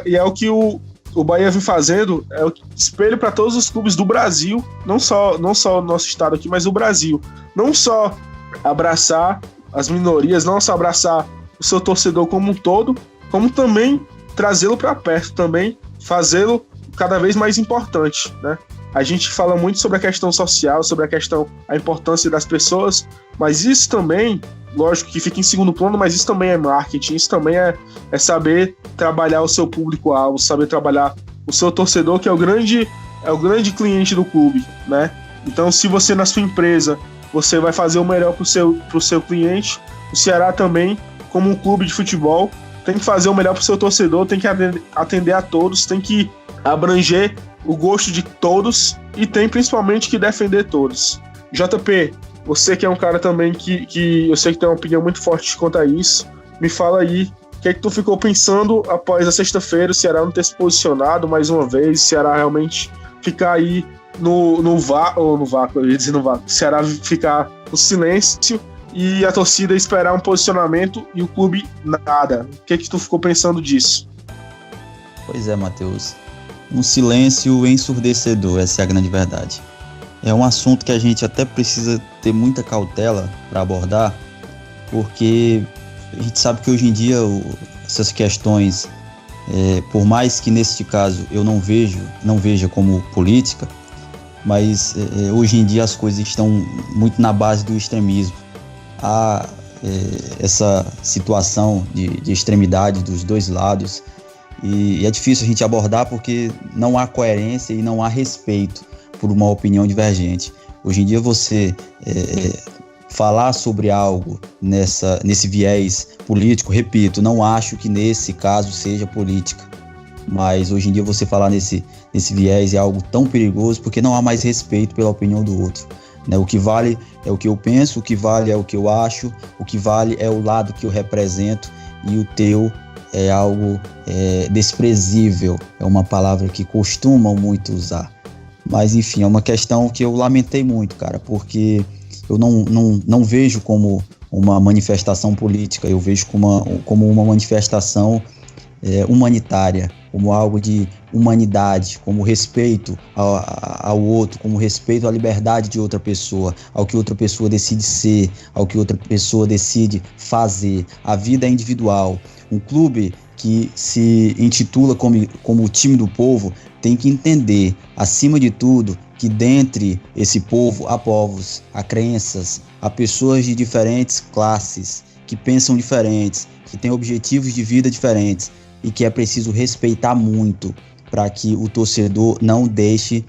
é o que o Bahia vem fazendo, é o espelho para todos os clubes do Brasil, não só o nosso estado aqui, mas o Brasil. Não só abraçar as minorias, não só abraçar o seu torcedor como um todo, como também trazê-lo para perto, também fazê-lo cada vez mais importante, né? A gente fala muito sobre a questão social, sobre a importância das pessoas, mas isso também, lógico que fica em segundo plano, mas isso também é marketing, isso também é saber trabalhar o seu público-alvo, saber trabalhar o seu torcedor, que é o grande cliente do clube, né? Então, se você na sua empresa, você vai fazer o melhor pro seu cliente, o Ceará também, como um clube de futebol, tem que fazer o melhor pro seu torcedor, tem que atender a todos, tem que abranger o gosto de todos e tem principalmente que defender todos. JP, você que é um cara também que eu sei que tem uma opinião muito forte quanto a isso, me fala aí, o que é que tu ficou pensando após a sexta-feira, o Ceará não ter se posicionado mais uma vez, o Ceará realmente ficar aí no vácuo, o Ceará ficar no silêncio e a torcida esperar um posicionamento e o clube nada. O que é que tu ficou pensando disso? Pois é, Matheus. Um silêncio ensurdecedor, essa é a grande verdade. É um assunto que a gente até precisa ter muita cautela para abordar, porque a gente sabe que hoje em dia essas questões por mais que neste caso eu não veja como política, mas hoje em dia as coisas estão muito na base do extremismo. Há essa situação de extremidade dos dois lados, e é difícil a gente abordar porque não há coerência e não há respeito por uma opinião divergente. Hoje em dia você falar sobre algo nesse viés político, repito, não acho que nesse caso seja política, mas hoje em dia você falar nesse viés é algo tão perigoso porque não há mais respeito pela opinião do outro, né? O que vale é o que eu penso, o que vale é o que eu acho, o que vale é o lado que eu represento, e o teu é algo desprezível, é uma palavra que costumam muito usar. Mas enfim, é uma questão que eu lamentei muito, cara, porque eu não vejo como uma manifestação política, eu vejo como uma manifestação humanitária, como algo de humanidade, como respeito ao outro, como respeito à liberdade de outra pessoa, ao que outra pessoa decide ser, ao que outra pessoa decide fazer. A vida é individual. Um clube que se intitula como o time do povo tem que entender, acima de tudo, que dentre esse povo há povos, há crenças, há pessoas de diferentes classes, que pensam diferentes, que têm objetivos de vida diferentes, e que é preciso respeitar muito para que o torcedor não deixe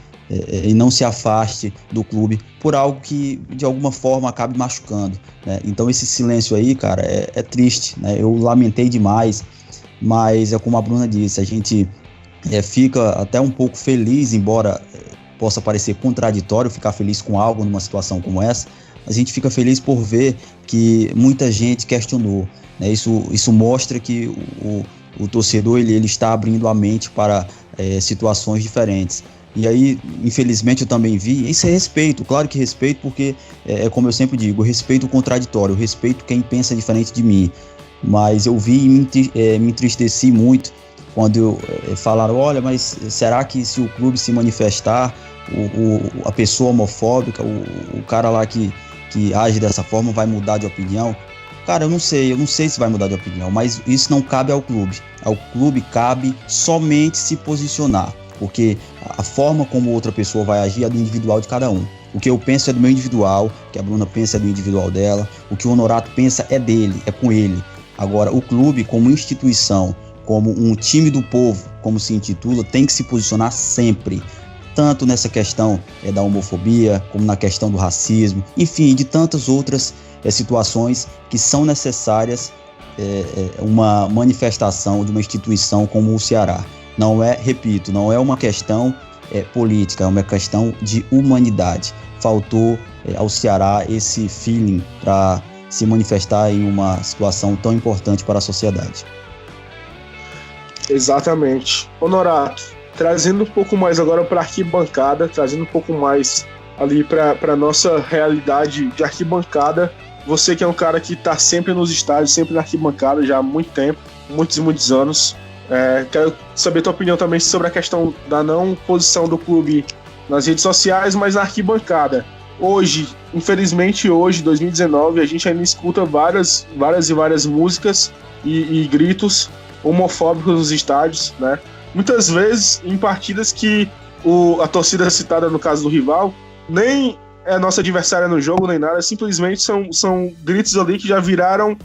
e não se afaste do clube por algo que de alguma forma acabe machucando, né? Então esse silêncio aí, cara, é triste, né? Eu lamentei demais, mas é como a Bruna disse, a gente fica até um pouco feliz, embora possa parecer contraditório ficar feliz com algo numa situação como essa, a gente fica feliz por ver que muita gente questionou, né? Isso mostra que o torcedor ele está abrindo a mente para situações diferentes. E aí, infelizmente, eu também vi, isso é respeito, claro que respeito, porque como eu sempre digo, respeito o contraditório, respeito quem pensa diferente de mim. Mas eu vi e me entristeci muito quando falaram, olha, mas será que se o clube se manifestar, a pessoa homofóbica, o cara lá que age dessa forma vai mudar de opinião? Cara, eu não sei se vai mudar de opinião, mas isso não cabe ao clube. Ao clube cabe somente se posicionar, porque a forma como outra pessoa vai agir é do individual de cada um. O que eu penso é do meu individual, o que a Bruna pensa é do individual dela, o que o Honorato pensa é dele, é com ele. Agora, o clube, como instituição, como um time do povo, como se intitula, tem que se posicionar sempre, tanto nessa questão da homofobia, como na questão do racismo, enfim, de tantas outras situações que são necessárias uma manifestação de uma instituição como o Ceará. Não é, repito, não é uma questão política, é uma questão de humanidade. Faltou ao Ceará esse feeling para se manifestar em uma situação tão importante para a sociedade. Exatamente. Honorato, trazendo um pouco mais agora para a arquibancada, trazendo um pouco mais ali para a nossa realidade de arquibancada. Você que é um cara que está sempre nos estádios, sempre na arquibancada já há muito tempo, muitos e muitos anos. Quero saber tua opinião também sobre a questão da não posição do clube nas redes sociais, mas na arquibancada. Hoje, infelizmente hoje, 2019, a gente ainda escuta várias músicas e gritos homofóbicos nos estádios, né? Muitas vezes em partidas que a torcida citada, no caso do rival, nem é nossa adversária no jogo, nem nada, simplesmente são gritos ali que já viraram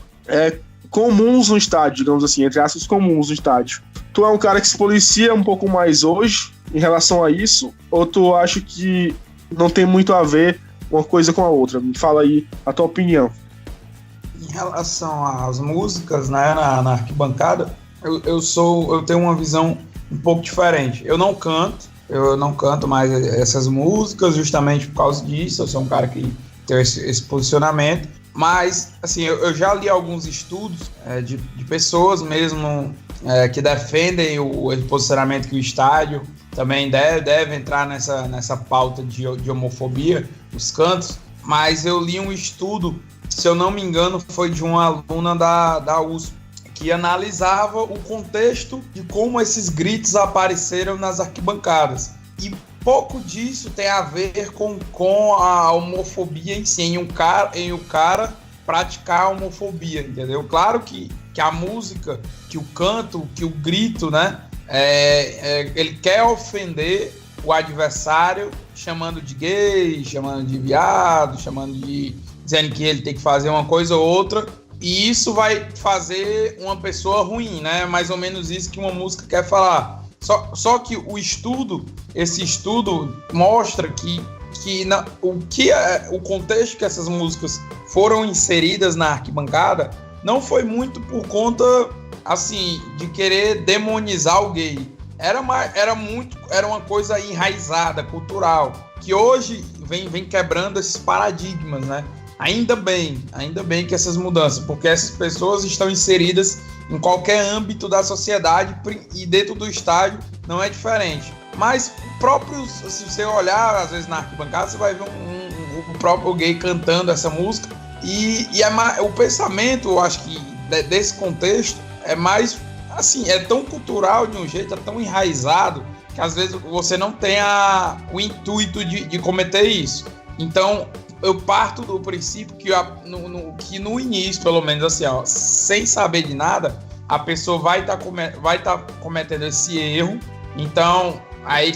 comuns no estádio, digamos assim, entre aspas, comuns no estádio. Tu é um cara que se policia um pouco mais hoje em relação a isso, ou tu acha que não tem muito a ver uma coisa com a outra? Me fala aí a tua opinião. Em relação às músicas, né, na arquibancada, eu tenho uma visão um pouco diferente. Eu não canto mais essas músicas justamente por causa disso. Eu sou um cara que tem esse posicionamento. Mas, assim, eu já li alguns estudos de pessoas mesmo que defendem o posicionamento que o estádio também deve entrar nessa pauta de homofobia, os cantos. Mas eu li um estudo, se eu não me engano, foi de uma aluna da USP, que analisava o contexto de como esses gritos apareceram nas arquibancadas. E pouco disso tem a ver com a homofobia em si, em o cara praticar a homofobia, entendeu? Claro que que a música, que o canto, que o grito, né? Ele quer ofender o adversário, chamando de gay, chamando de viado, dizendo que ele tem que fazer uma coisa ou outra, e isso vai fazer uma pessoa ruim, né? Mais ou menos isso que uma música quer falar. Só que esse estudo mostra o contexto que essas músicas foram inseridas na arquibancada não foi muito por conta, assim, de querer demonizar o gay. Era uma coisa enraizada, cultural, que hoje vem quebrando esses paradigmas, né? Ainda bem que essas mudanças, porque essas pessoas estão inseridas em qualquer âmbito da sociedade e dentro do estádio não é diferente. Mas se você olhar, às vezes, na arquibancada, você vai ver o próprio gay cantando essa música. O pensamento, eu acho que desse contexto, é mais, assim, é tão cultural de um jeito, é tão enraizado, que às vezes você não tem o intuito de cometer isso. Então, eu parto do princípio que no início, pelo menos assim, ó, sem saber de nada, a pessoa vai estar cometendo esse erro. Então, aí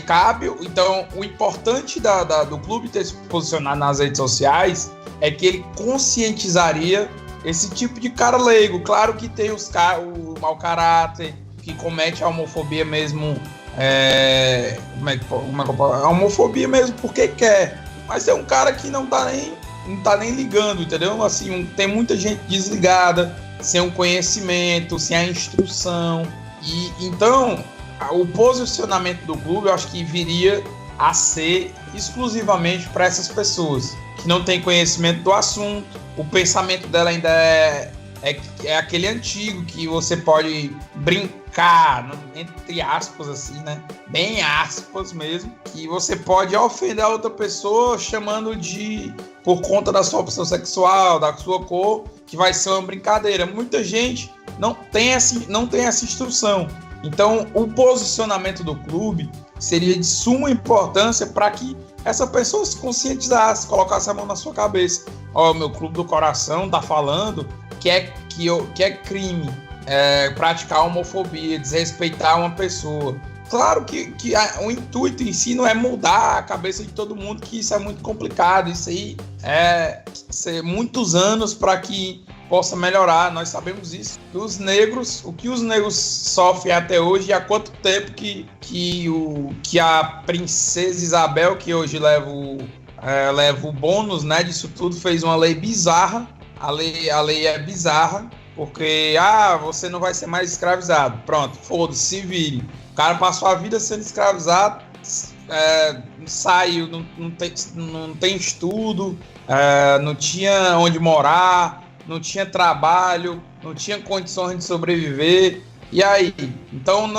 o importante do clube ter se posicionado nas redes sociais é que ele conscientizaria esse tipo de cara leigo. Claro que tem o mau caráter, que comete a homofobia mesmo, a homofobia mesmo porque quer. Mas é um cara que não tá nem ligando, entendeu? Assim, tem muita gente desligada, sem um conhecimento, sem a instrução. E então, o posicionamento do clube, eu acho que viria a ser exclusivamente para essas pessoas que não têm conhecimento do assunto. O pensamento dela ainda é aquele antigo que você pode brincar, entre aspas, assim, né? Bem aspas mesmo, que você pode ofender a outra pessoa chamando por conta da sua opção sexual, da sua cor, que vai ser uma brincadeira. Muita gente não tem essa instrução. Então, o posicionamento do clube seria de suma importância para que essa pessoa se conscientizasse, colocasse a mão na sua cabeça. O meu clube do coração tá falando que é crime praticar homofobia, desrespeitar uma pessoa. Claro que o intuito em si não é mudar a cabeça de todo mundo, que isso é muito complicado. Isso aí é ser muitos anos para que possa melhorar. Nós sabemos isso. O que os negros sofrem até hoje, e há quanto tempo que a princesa Isabel, que hoje leva o bônus, né, disso tudo, fez uma lei bizarra. A lei é bizarra, porque você não vai ser mais escravizado. Pronto, foda-se, se vire. O cara passou a vida sendo escravizado, saiu, não tem estudo, não tinha onde morar, não tinha trabalho, não tinha condições de sobreviver. E aí? Então,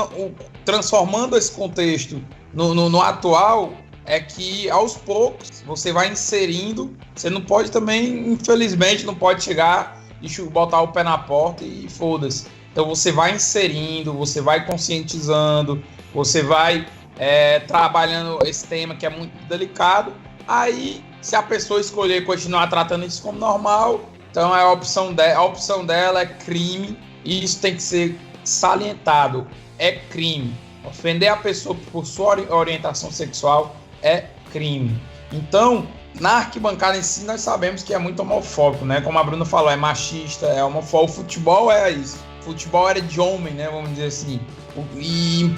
transformando esse contexto no atual, é que aos poucos você vai inserindo. Você não pode também, infelizmente, não pode chegar e botar o pé na porta e foda-se. Então você vai inserindo, você vai conscientizando, você vai trabalhando esse tema que é muito delicado. Aí, se a pessoa escolher continuar tratando isso como normal, então a opção dela é crime, e isso tem que ser salientado. É crime. Ofender a pessoa por sua orientação sexual é crime. Então, na arquibancada em si, nós sabemos que é muito homofóbico, né? Como a Bruna falou, é machista, é homofóbico. O futebol é isso. O futebol era de homem, né? Vamos dizer assim. E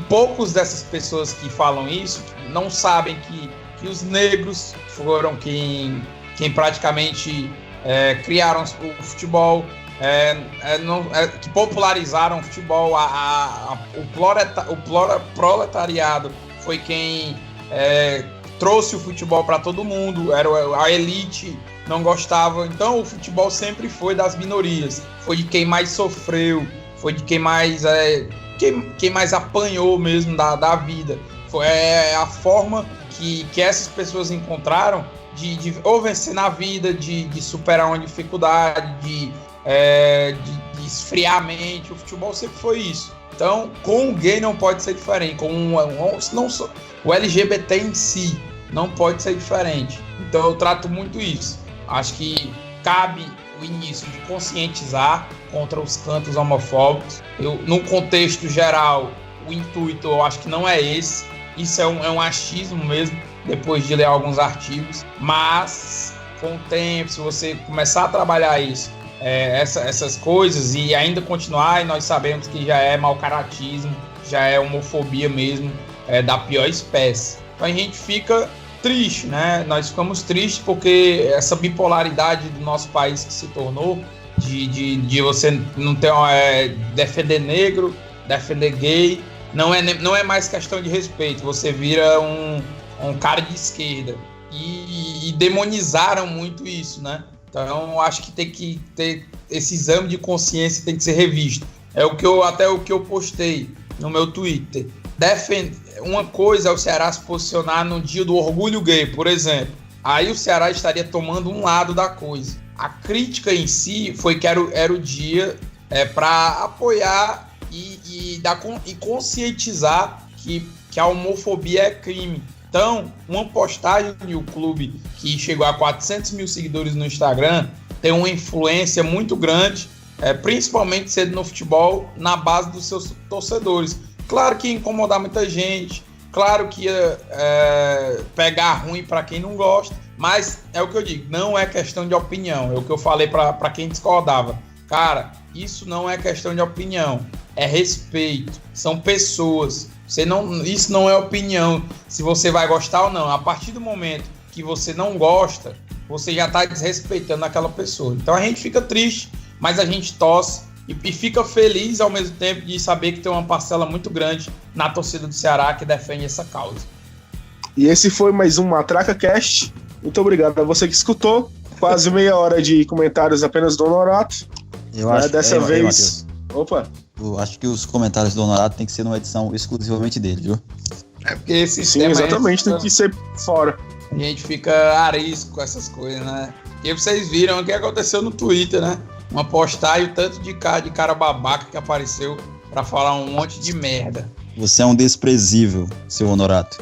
poucos dessas pessoas que falam isso não sabem que os negros foram quem praticamente criaram o futebol, que popularizaram o futebol. O proletariado foi quem trouxe o futebol para todo mundo. A elite não gostava. Então o futebol sempre foi das minorias, foi de quem mais sofreu, foi de quem mais quem mais apanhou mesmo da vida. Foi a forma que essas pessoas encontraram de ou vencer na vida, de superar uma dificuldade, de esfriar a mente. O futebol sempre foi isso. Então, com o gay não pode ser diferente. O LGBT em si não pode ser diferente. Então, eu trato muito isso. Acho que cabe o início de conscientizar contra os cantos homofóbicos. No contexto geral, o intuito eu acho que não é esse. Isso é um achismo mesmo, depois de ler alguns artigos. Mas, com o tempo, se você começar a trabalhar isso, essas coisas, e ainda continuar, e nós sabemos que já é mau-caratismo, já é homofobia mesmo, da pior espécie. Então a gente fica triste, né? Nós ficamos tristes porque essa bipolaridade do nosso país que se tornou, de você não ter defender negro, defender gay, não é mais questão de respeito, você vira um cara de esquerda. E demonizaram muito isso, né? Então eu acho que tem que ter esse exame de consciência, tem que ser revisto. Até o que eu postei no meu Twitter. Uma coisa é o Ceará se posicionar no dia do orgulho gay, por exemplo. Aí o Ceará estaria tomando um lado da coisa. A crítica em si foi que era o dia para apoiar e conscientizar que a homofobia é crime. Então, uma postagem de um clube que chegou a 400 mil seguidores no Instagram tem uma influência muito grande, principalmente sendo no futebol, na base dos seus torcedores. Claro que ia incomodar muita gente, claro que ia pegar ruim para quem não gosta, mas é o que eu digo, não é questão de opinião, é o que eu falei para quem discordava. Cara, isso não é questão de opinião, é respeito, são pessoas. Isso não é opinião, se você vai gostar ou não. A partir do momento que você não gosta, você já está desrespeitando aquela pessoa. Então a gente fica triste, mas a gente torce e fica feliz ao mesmo tempo de saber que tem uma parcela muito grande na torcida do Ceará que defende essa causa. E esse foi mais um Matraca Cast. Muito obrigado a você que escutou. Quase meia hora de comentários apenas do Honorato. Eu acho dessa vez. Opa! Eu acho que os comentários do Honorato tem que ser numa edição exclusivamente dele, viu? Porque esse Sim, exatamente, tem que ser fora. A gente fica arisco com essas coisas, né? E vocês viram o que aconteceu no Twitter, né? Uma postagem, o tanto de cara babaca que apareceu pra falar um monte de merda. Você é um desprezível, seu Honorato.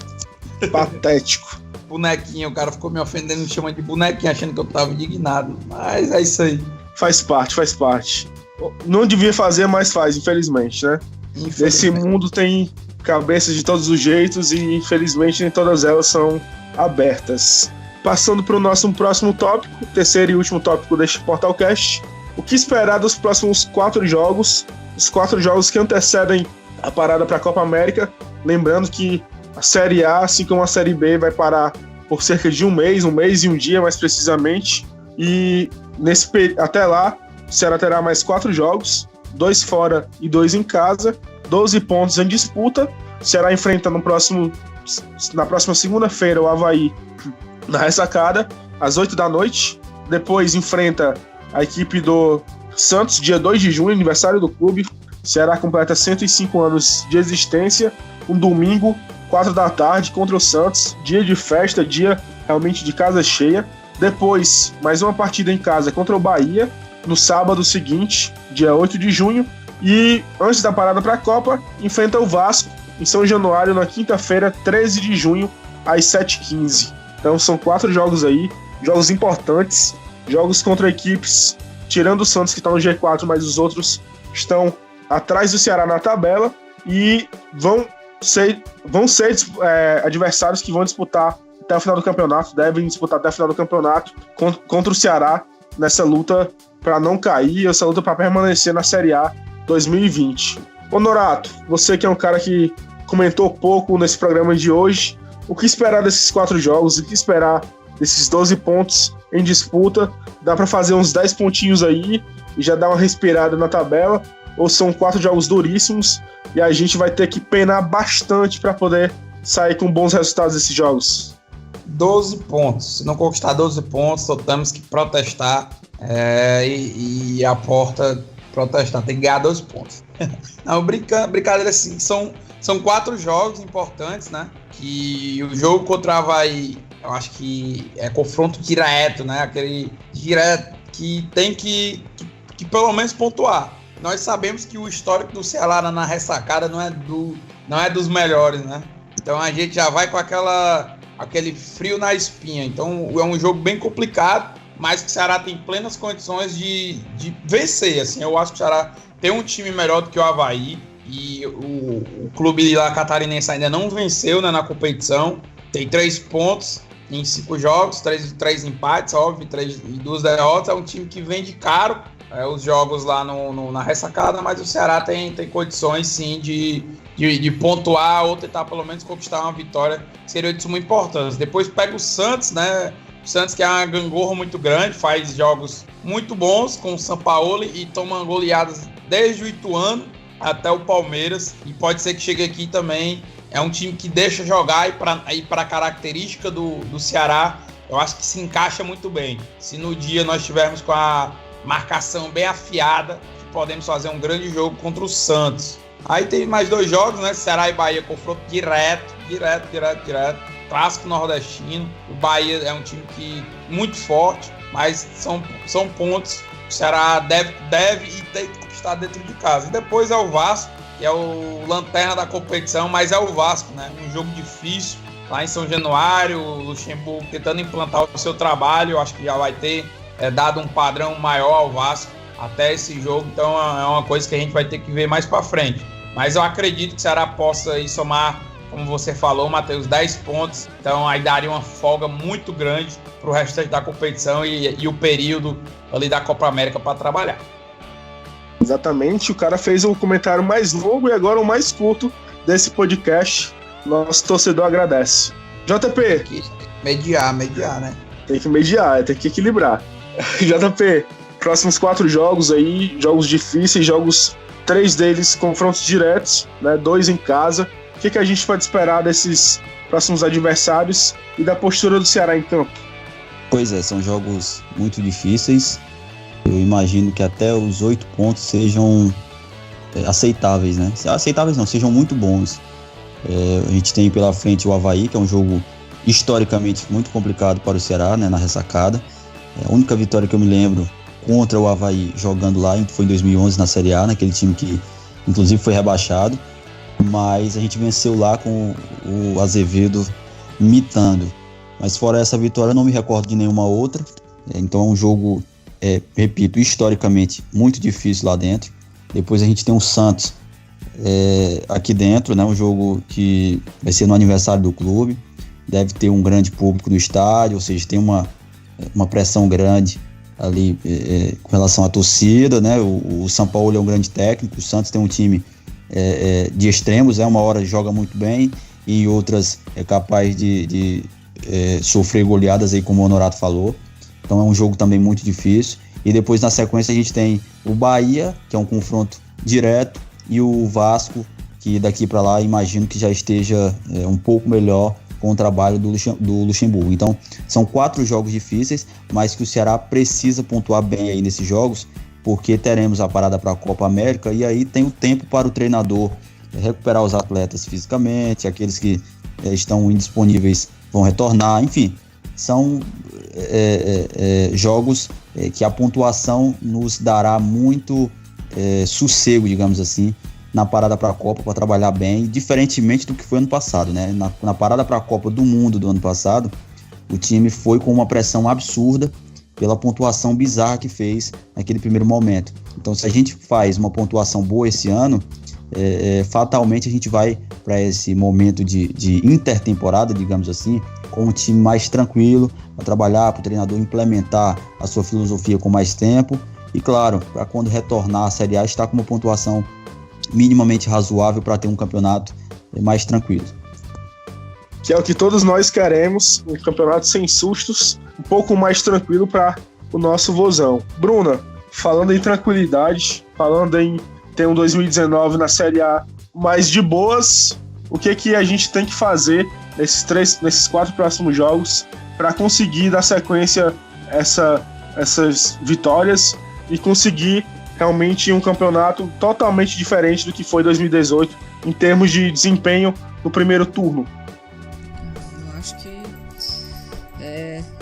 Patético. Bonequinho, o cara ficou me ofendendo, me chamando de bonequinho, achando que eu tava indignado. Mas é isso aí. Faz parte. Não devia fazer, mas faz, infelizmente, né? Esse mundo tem cabeças de todos os jeitos e, infelizmente, nem todas elas são abertas. Passando para o nosso próximo tópico, terceiro e último tópico deste Portalcast. O que esperar dos próximos 4 jogos? Os 4 jogos que antecedem a parada para a Copa América. Lembrando que a Série A, assim como a Série B, vai parar por cerca de um mês e um dia, mais precisamente. E até lá, o Ceará terá mais 4 jogos, 2 fora e 2 em casa, 12 pontos em disputa. O Ceará enfrenta na próxima segunda-feira o Avaí na ressacada, às 8 da noite. Depois enfrenta a equipe do Santos, dia 2 de junho, aniversário do clube. O Ceará completa 105 anos de existência, um domingo, 4 da tarde, contra o Santos, dia de festa, dia realmente de casa cheia. Depois, mais uma partida em casa contra o Bahia, no sábado seguinte, dia 8 de junho, e antes da parada para a Copa, enfrenta o Vasco em São Januário na quinta-feira, 13 de junho, às 7h15. Então são 4 jogos aí, jogos importantes, jogos contra equipes, tirando o Santos que está no G4, mas os outros estão atrás do Ceará na tabela, e vão ser adversários que vão disputar até o final do campeonato, devem disputar até o final do campeonato contra o Ceará nessa luta para não cair, essa luta para permanecer na Série A 2020. Honorato, você que é um cara que comentou pouco nesse programa de hoje, o que esperar desses 4 jogos, o que esperar desses 12 pontos em disputa? Dá para fazer uns 10 pontinhos aí e já dar uma respirada na tabela, ou são 4 jogos duríssimos e a gente vai ter que penar bastante para poder sair com bons resultados desses jogos? 12 pontos. Se não conquistar 12 pontos, só temos que protestar e a porta protestar. Tem que ganhar 12 pontos. Não, brincadeira assim. São 4 jogos importantes, né? Que o jogo contra o Avaí, eu acho que é confronto direto, né? Aquele direto que tem que pelo menos pontuar. Nós sabemos que o histórico do Ceará na ressacada não é dos melhores, né? Então a gente já vai com aquele frio na espinha. Então é um jogo bem complicado, mas que o Ceará tem plenas condições de vencer. Assim, eu acho que o Ceará tem um time melhor do que o Avaí, e o clube lá catarinense ainda não venceu, né, na competição. Tem 3 pontos em 5 jogos, 3 empates, óbvio, 2 derrotas. É um time que vende caro os jogos lá na ressacada, mas o Ceará tem condições sim de pontuar ou tentar pelo menos conquistar uma vitória, que seria de suma importância. Depois pega o Santos, né? O Santos, que é uma gangorra muito grande, faz jogos muito bons com o Sampaoli e toma goleadas desde o Ituano até o Palmeiras, e pode ser que chegue aqui também. É um time que deixa jogar, e para a característica do Ceará, eu acho que se encaixa muito bem. Se no dia nós tivermos com a marcação bem afiada, podemos fazer um grande jogo contra o Santos. Aí tem mais 2 jogos, né? Ceará e Bahia, confronto direto. Clássico nordestino. O Bahia é um time muito forte, mas são pontos que o Ceará deve e tem que conquistar dentro de casa. E depois é o Vasco, que é o lanterna da competição, mas é o Vasco, né? Um jogo difícil lá em São Januário, o Luxemburgo tentando implantar o seu trabalho. Eu acho que já vai ter dado um padrão maior ao Vasco até esse jogo, então é uma coisa que a gente vai ter que ver mais para frente. Mas eu acredito que o Ceará possa ir somar, como você falou, Matheus, 10 pontos, então aí daria uma folga muito grande para o restante da competição e o período ali da Copa América para trabalhar. Exatamente, o cara fez o comentário mais longo e agora o mais curto desse podcast. Nosso torcedor agradece. JP. Mediar, né? Tem que mediar, tem que equilibrar. JP, próximos 4 jogos aí, jogos difíceis, 3 deles confrontos diretos, né? 2 em casa. O que a gente pode esperar desses próximos adversários e da postura do Ceará em campo? Pois é, são jogos muito difíceis. Eu imagino que até os 8 pontos sejam aceitáveis, né? Aceitáveis não, sejam muito bons. A gente tem pela frente o Avaí, que é um jogo historicamente muito complicado para o Ceará, né, na ressacada. A única vitória que eu me lembro contra o Avaí jogando lá foi em 2011 na Série A, naquele time que inclusive foi rebaixado, mas a gente venceu lá com o Azevedo imitando. Mas fora essa vitória eu não me recordo de nenhuma outra. Então é um jogo, repito, historicamente muito difícil lá dentro. Depois a gente tem o Santos aqui dentro, né, um jogo que vai ser no aniversário do clube. Deve ter um grande público no estádio, ou seja, tem uma pressão grande ali com relação à torcida, né? O São Paulo é um grande técnico, o Santos tem um time de extremos, uma hora joga muito bem e em outras é capaz de sofrer goleadas, aí, como o Honorato falou. Então é um jogo também muito difícil. E depois na sequência a gente tem o Bahia, que é um confronto direto, e o Vasco, que daqui para lá imagino que já esteja um pouco melhor com o trabalho do Luxemburgo. Então, são 4 jogos difíceis, mas que o Ceará precisa pontuar bem aí nesses jogos, porque teremos a parada para a Copa América e aí tem o tempo para o treinador recuperar os atletas fisicamente, aqueles que estão indisponíveis vão retornar, enfim, são jogos que a pontuação nos dará muito sossego, digamos assim, na parada para a Copa, para trabalhar bem, diferentemente do que foi ano passado, né? Na parada para a Copa do Mundo do ano passado, o time foi com uma pressão absurda pela pontuação bizarra que fez naquele primeiro momento. Então, se a gente faz uma pontuação boa esse ano, fatalmente a gente vai para esse momento de intertemporada, digamos assim, com um time mais tranquilo, para trabalhar, para o treinador implementar a sua filosofia com mais tempo e, claro, para quando retornar à Série A, estar com uma pontuação minimamente razoável para ter um campeonato mais tranquilo. Que é o que todos nós queremos, um campeonato sem sustos, um pouco mais tranquilo para o nosso Vozão. Bruna, falando em tranquilidade, falando em ter um 2019 na Série A mais de boas, o que a gente tem que fazer nesses 4 próximos jogos para conseguir dar sequência a essas vitórias e conseguir realmente um campeonato totalmente diferente do que foi 2018 em termos de desempenho no primeiro turno? Eu acho que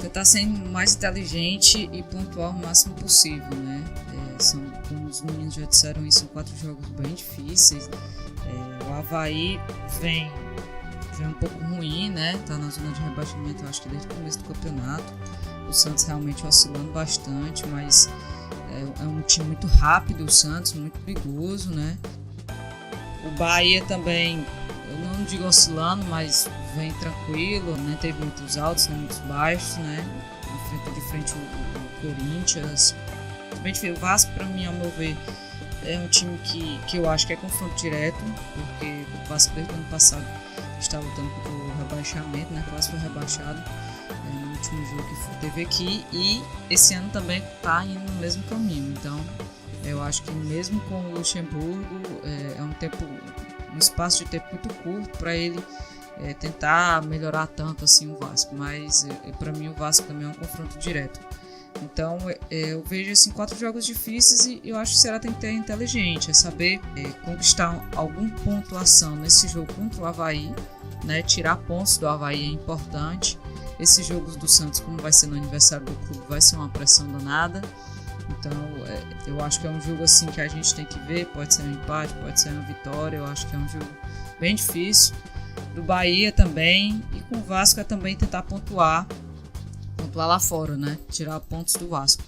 tentar ser mais inteligente e pontuar o máximo possível, né? Como os meninos já disseram, são 4 jogos bem difíceis. O Avaí vem um pouco ruim, né? Tá na zona de rebaixamento, eu acho que desde o começo do campeonato. O o Santos realmente oscilando bastante, mas é um time muito rápido, o Santos, muito perigoso, né? O Bahia também, eu não digo oscilando, mas vem tranquilo, né? Teve muitos altos, né? Muitos baixos, né? De frente o Corinthians. O Vasco, para mim, ao meu ver, é um time que eu acho que é confronto direto, porque o Vasco desde o ano passado está lutando pelo rebaixamento, né? Quase foi rebaixado no último jogo que teve aqui, e esse ano também está indo no mesmo caminho. Então eu acho que mesmo com o Luxemburgo é um espaço de tempo muito curto para ele tentar melhorar tanto assim o Vasco, mas para mim o Vasco também é um confronto direto. Então eu vejo assim 4 jogos difíceis, e eu acho que o Ceará tem que ter inteligente, é saber conquistar alguma pontuação nesse jogo contra o Avaí, né? Tirar pontos do Avaí é importante. Esses jogos do Santos, como vai ser no aniversário do clube, vai ser uma pressão danada. Então eu acho que é um jogo assim que a gente tem que ver, pode ser um empate, pode ser uma vitória, eu acho que é um jogo bem difícil. Do Bahia também, e com o Vasco é também tentar pontuar lá fora, né? Tirar pontos do Vasco.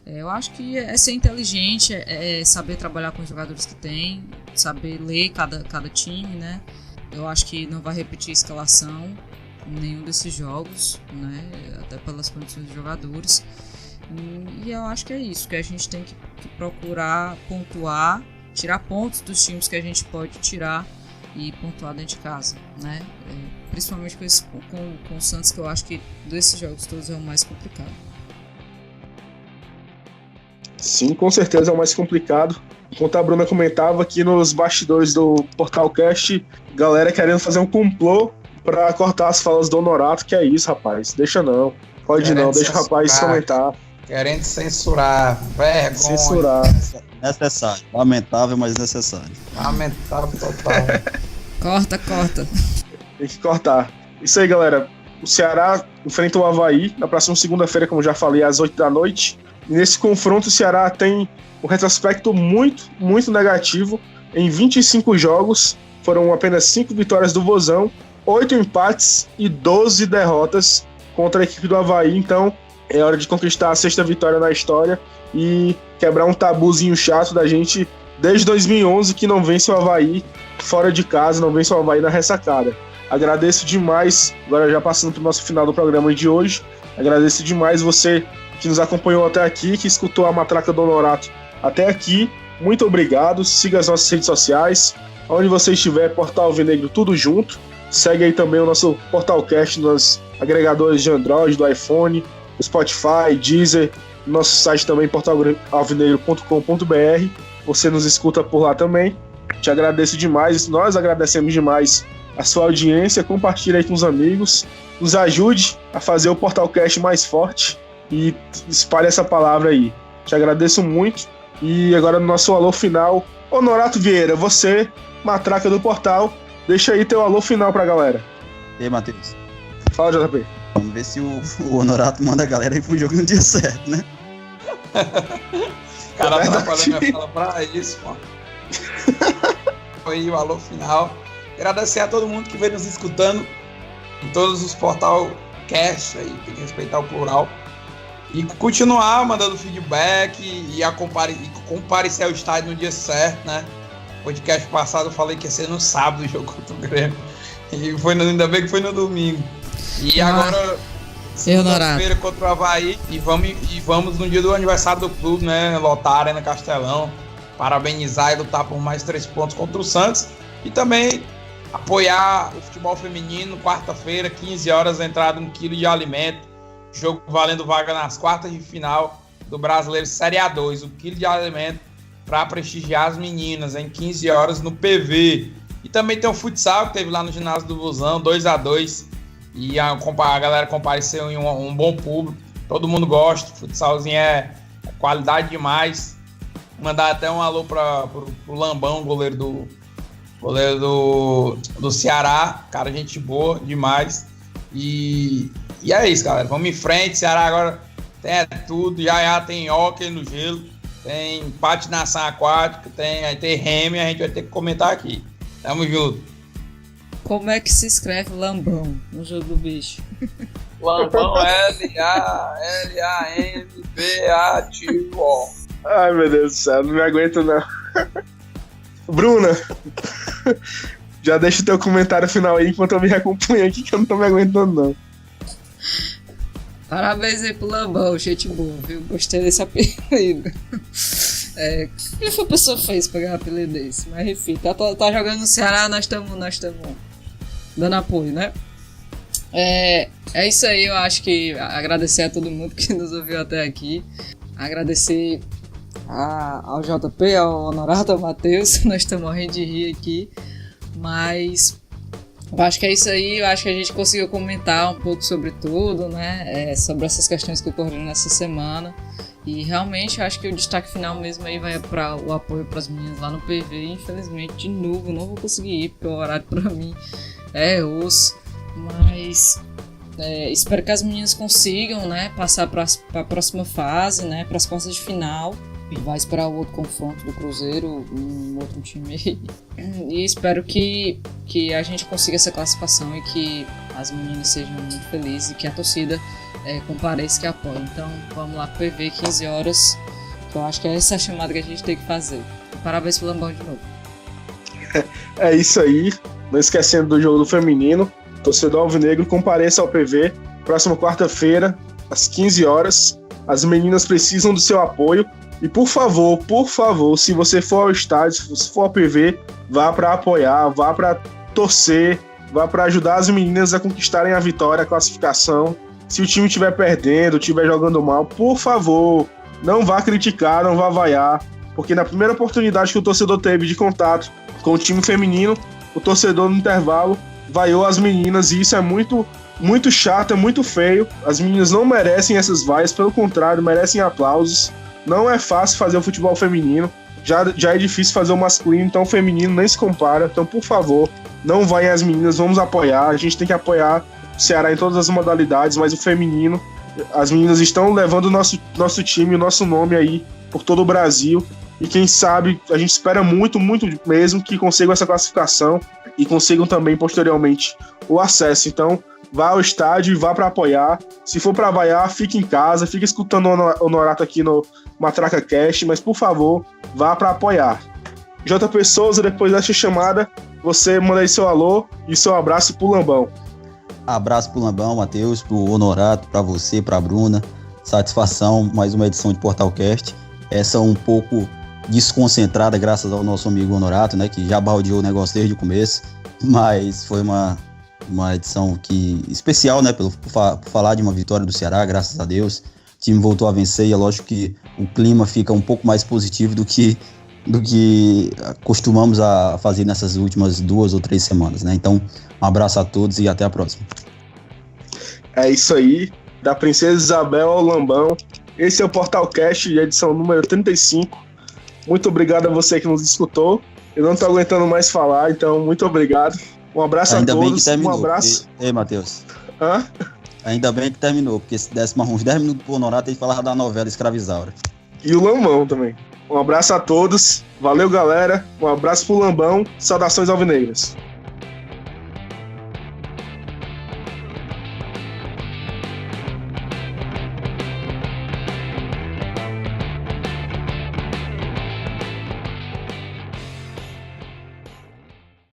Eu acho que é ser inteligente, é saber trabalhar com os jogadores que tem, saber ler cada time, né? Eu acho que não vai repetir a escalação em nenhum desses jogos, né? Até pelas condições dos jogadores. E eu acho que é isso, que a gente tem que procurar pontuar, tirar pontos dos times que a gente pode tirar e pontuar dentro de casa, né? Principalmente com o Santos, que eu acho que desses jogos todos é o mais complicado. Sim, com certeza é o mais complicado. Enquanto a Bruna comentava aqui nos bastidores do Portalcast, galera querendo fazer um complô pra cortar as falas do Honorato, que é isso, rapaz. Deixa não. Pode não, deixa o rapaz comentar. Querendo censurar, vergonha. Censurar. Necessário. Lamentável, mas necessário. Lamentável total. Corta. Tem que cortar. Isso aí, galera. O Ceará enfrenta o Avaí na próxima segunda-feira, como já falei, às 8 da noite. E nesse confronto, o Ceará tem um retrospecto muito, muito negativo. Em 25 jogos, foram apenas 5 vitórias do Vozão, 8 empates e 12 derrotas contra a equipe do Avaí. Então, é hora de conquistar a 6ª vitória na história e quebrar um tabuzinho chato da gente desde 2011 que não vence o Avaí fora de casa, não vence o Avaí na ressacada. Agradeço demais, agora já passando para o nosso final do programa de hoje, agradeço demais você que nos acompanhou até aqui, que escutou a matraca do Honorato até aqui. Muito obrigado, siga as nossas redes sociais, onde você estiver, Portal Alvinegro, tudo junto. Segue aí também o nosso Portalcast nos agregadores de Android, do iPhone, Spotify, Deezer, nosso site também, portalalvinegro.com.br. Você nos escuta por lá também. Te agradeço demais, nós agradecemos demais a sua audiência. Compartilhe aí com os amigos, nos ajude a fazer o Portalcast mais forte e espalhe essa palavra aí. Te agradeço muito. E agora no nosso alô final, Honorato Vieira, você, matraca do Portal, deixa aí teu alô final pra galera. E aí, Matheus? Fala, JP. Vamos ver se o Honorato manda a galera ir pro jogo no dia certo, né? O cara tá falando minha fala pra isso, mano. Foi o alô final. Agradecer a todo mundo que veio nos escutando em todos os Portalcast aí, tem que respeitar o plural. E continuar mandando feedback e comparecer ao estádio no dia certo, né? Podcast passado eu falei que ia ser no sábado o jogo contra o Grêmio. E ainda bem que foi no domingo. E agora, segunda-feira contra o Avaí. E vamos no dia do aniversário do clube, né? Lotar a Arena Castelão. Parabenizar e lutar por mais 3 pontos contra o Santos. E também apoiar o futebol feminino. Quarta-feira, 15 horas, entrada 1 quilo de alimento. Jogo valendo vaga nas quartas de final do Brasileiro Série A2. 1 quilo de alimento para prestigiar as meninas em 15 horas no PV. E também tem o futsal que teve lá no ginásio do Vozão, 2-2. E a galera compareceu em um bom público. Todo mundo gosta. Futsalzinho é qualidade demais. Mandar até um alô pro Lambão, goleiro do Ceará. Cara, gente boa demais. E é isso, galera. Vamos em frente. Ceará agora tem tudo. Já tem hóquei no gelo. Tem patinação aquática. Tem reme. A gente vai ter que comentar aqui. Tamo junto. como é que se escreve lambão no jogo do bicho? Lambão L-A-M-B-A-T-O. Ai, meu Deus do céu, não me aguento não. Bruna, já deixa o teu comentário final aí enquanto eu me recomponho aqui, que eu não tô me aguentando não. Parabéns aí pro lambão, gente boa, viu? Gostei desse apelido. O que a pessoa fez pra ganhar um apelido desse? Mas enfim, tá jogando no Ceará, nós estamos dando apoio, né? É isso aí, eu acho que agradecer a todo mundo que nos ouviu até aqui. Agradecer ao JP, ao Honorato, ao Matheus. Nós estamos morrendo de rir aqui. Mas eu acho que é isso aí, eu acho que a gente conseguiu comentar um pouco sobre tudo, né? Sobre essas questões que ocorreram nessa semana. E realmente eu acho que o destaque final mesmo aí vai para o apoio para as meninas lá no PV. Infelizmente, de novo, não vou conseguir ir, porque o horário para mim é osso. Mas espero que as meninas consigam, né, passar para a próxima fase, né, para as quartas de final. E vai esperar o outro confronto do Cruzeiro, um outro time aí. E espero que a gente consiga essa classificação e que as meninas sejam muito felizes e que a torcida compareça, que apoie. Então vamos lá pro PV, 15 horas, que eu acho que é essa a chamada que a gente tem que fazer. Parabéns pro Lambão de novo. É isso aí, não esquecendo do jogo do feminino. Torcedor alvinegro, compareça ao PV, próxima quarta-feira, às 15 horas. As meninas precisam do seu apoio. E por favor, se você for ao estádio, se você for ao PV, vá para apoiar, vá para torcer, vá para ajudar as meninas a conquistarem a vitória, a classificação. Se o time estiver perdendo, estiver jogando mal, por favor, não vá criticar, não vá vaiar, porque na primeira oportunidade que o torcedor teve de contato com o time feminino, o torcedor no intervalo vaiou as meninas, e isso é muito, muito chato, é muito feio. As meninas não merecem essas vaias, pelo contrário, merecem aplausos. Não é fácil fazer o futebol feminino, já é difícil fazer o masculino, então o feminino nem se compara. Então, por favor, não vaiem as meninas, vamos apoiar. A gente tem que apoiar o Ceará em todas as modalidades, mas o feminino, as meninas estão levando o nosso time, o nosso nome aí por todo o Brasil. E quem sabe, a gente espera muito, muito mesmo que consigam essa classificação e consigam também posteriormente o acesso. Então, vá ao estádio e vá para apoiar. Se for para vaiar, fique em casa, fique escutando o Honorato aqui no Matraca Cast, mas por favor, vá para apoiar. JP Souza, depois dessa chamada, você manda aí seu alô e seu abraço pro Lambão. Abraço pro Lambão, Matheus, pro Honorato, pra você, pra Bruna. Satisfação, mais uma edição de Portalcast. Essa um pouco desconcentrada, graças ao nosso amigo Honorato, né, que já baldeou o negócio desde o começo, mas foi uma edição especial, né, por falar de uma vitória do Ceará, graças a Deus. O time voltou a vencer e é lógico que o clima fica um pouco mais positivo do que costumamos a fazer nessas últimas 2 ou 3 semanas, né? Então, um abraço a todos e até a próxima. É isso aí, da Princesa Isabel ao Lambão. Esse é o Portalcast, edição número 35. Muito obrigado a você que nos escutou. Eu não tô aguentando mais falar, então muito obrigado. Um abraço Ainda a todos. bem que terminou. Um abraço. Ei, Matheus. Hã? Ainda bem que terminou, porque se desse uns 10 minutos pro Honorato, ele falava da novela Escravizaura. E o Lambão também. Um abraço a todos. Valeu, galera. Um abraço pro Lambão. Saudações alvinegras.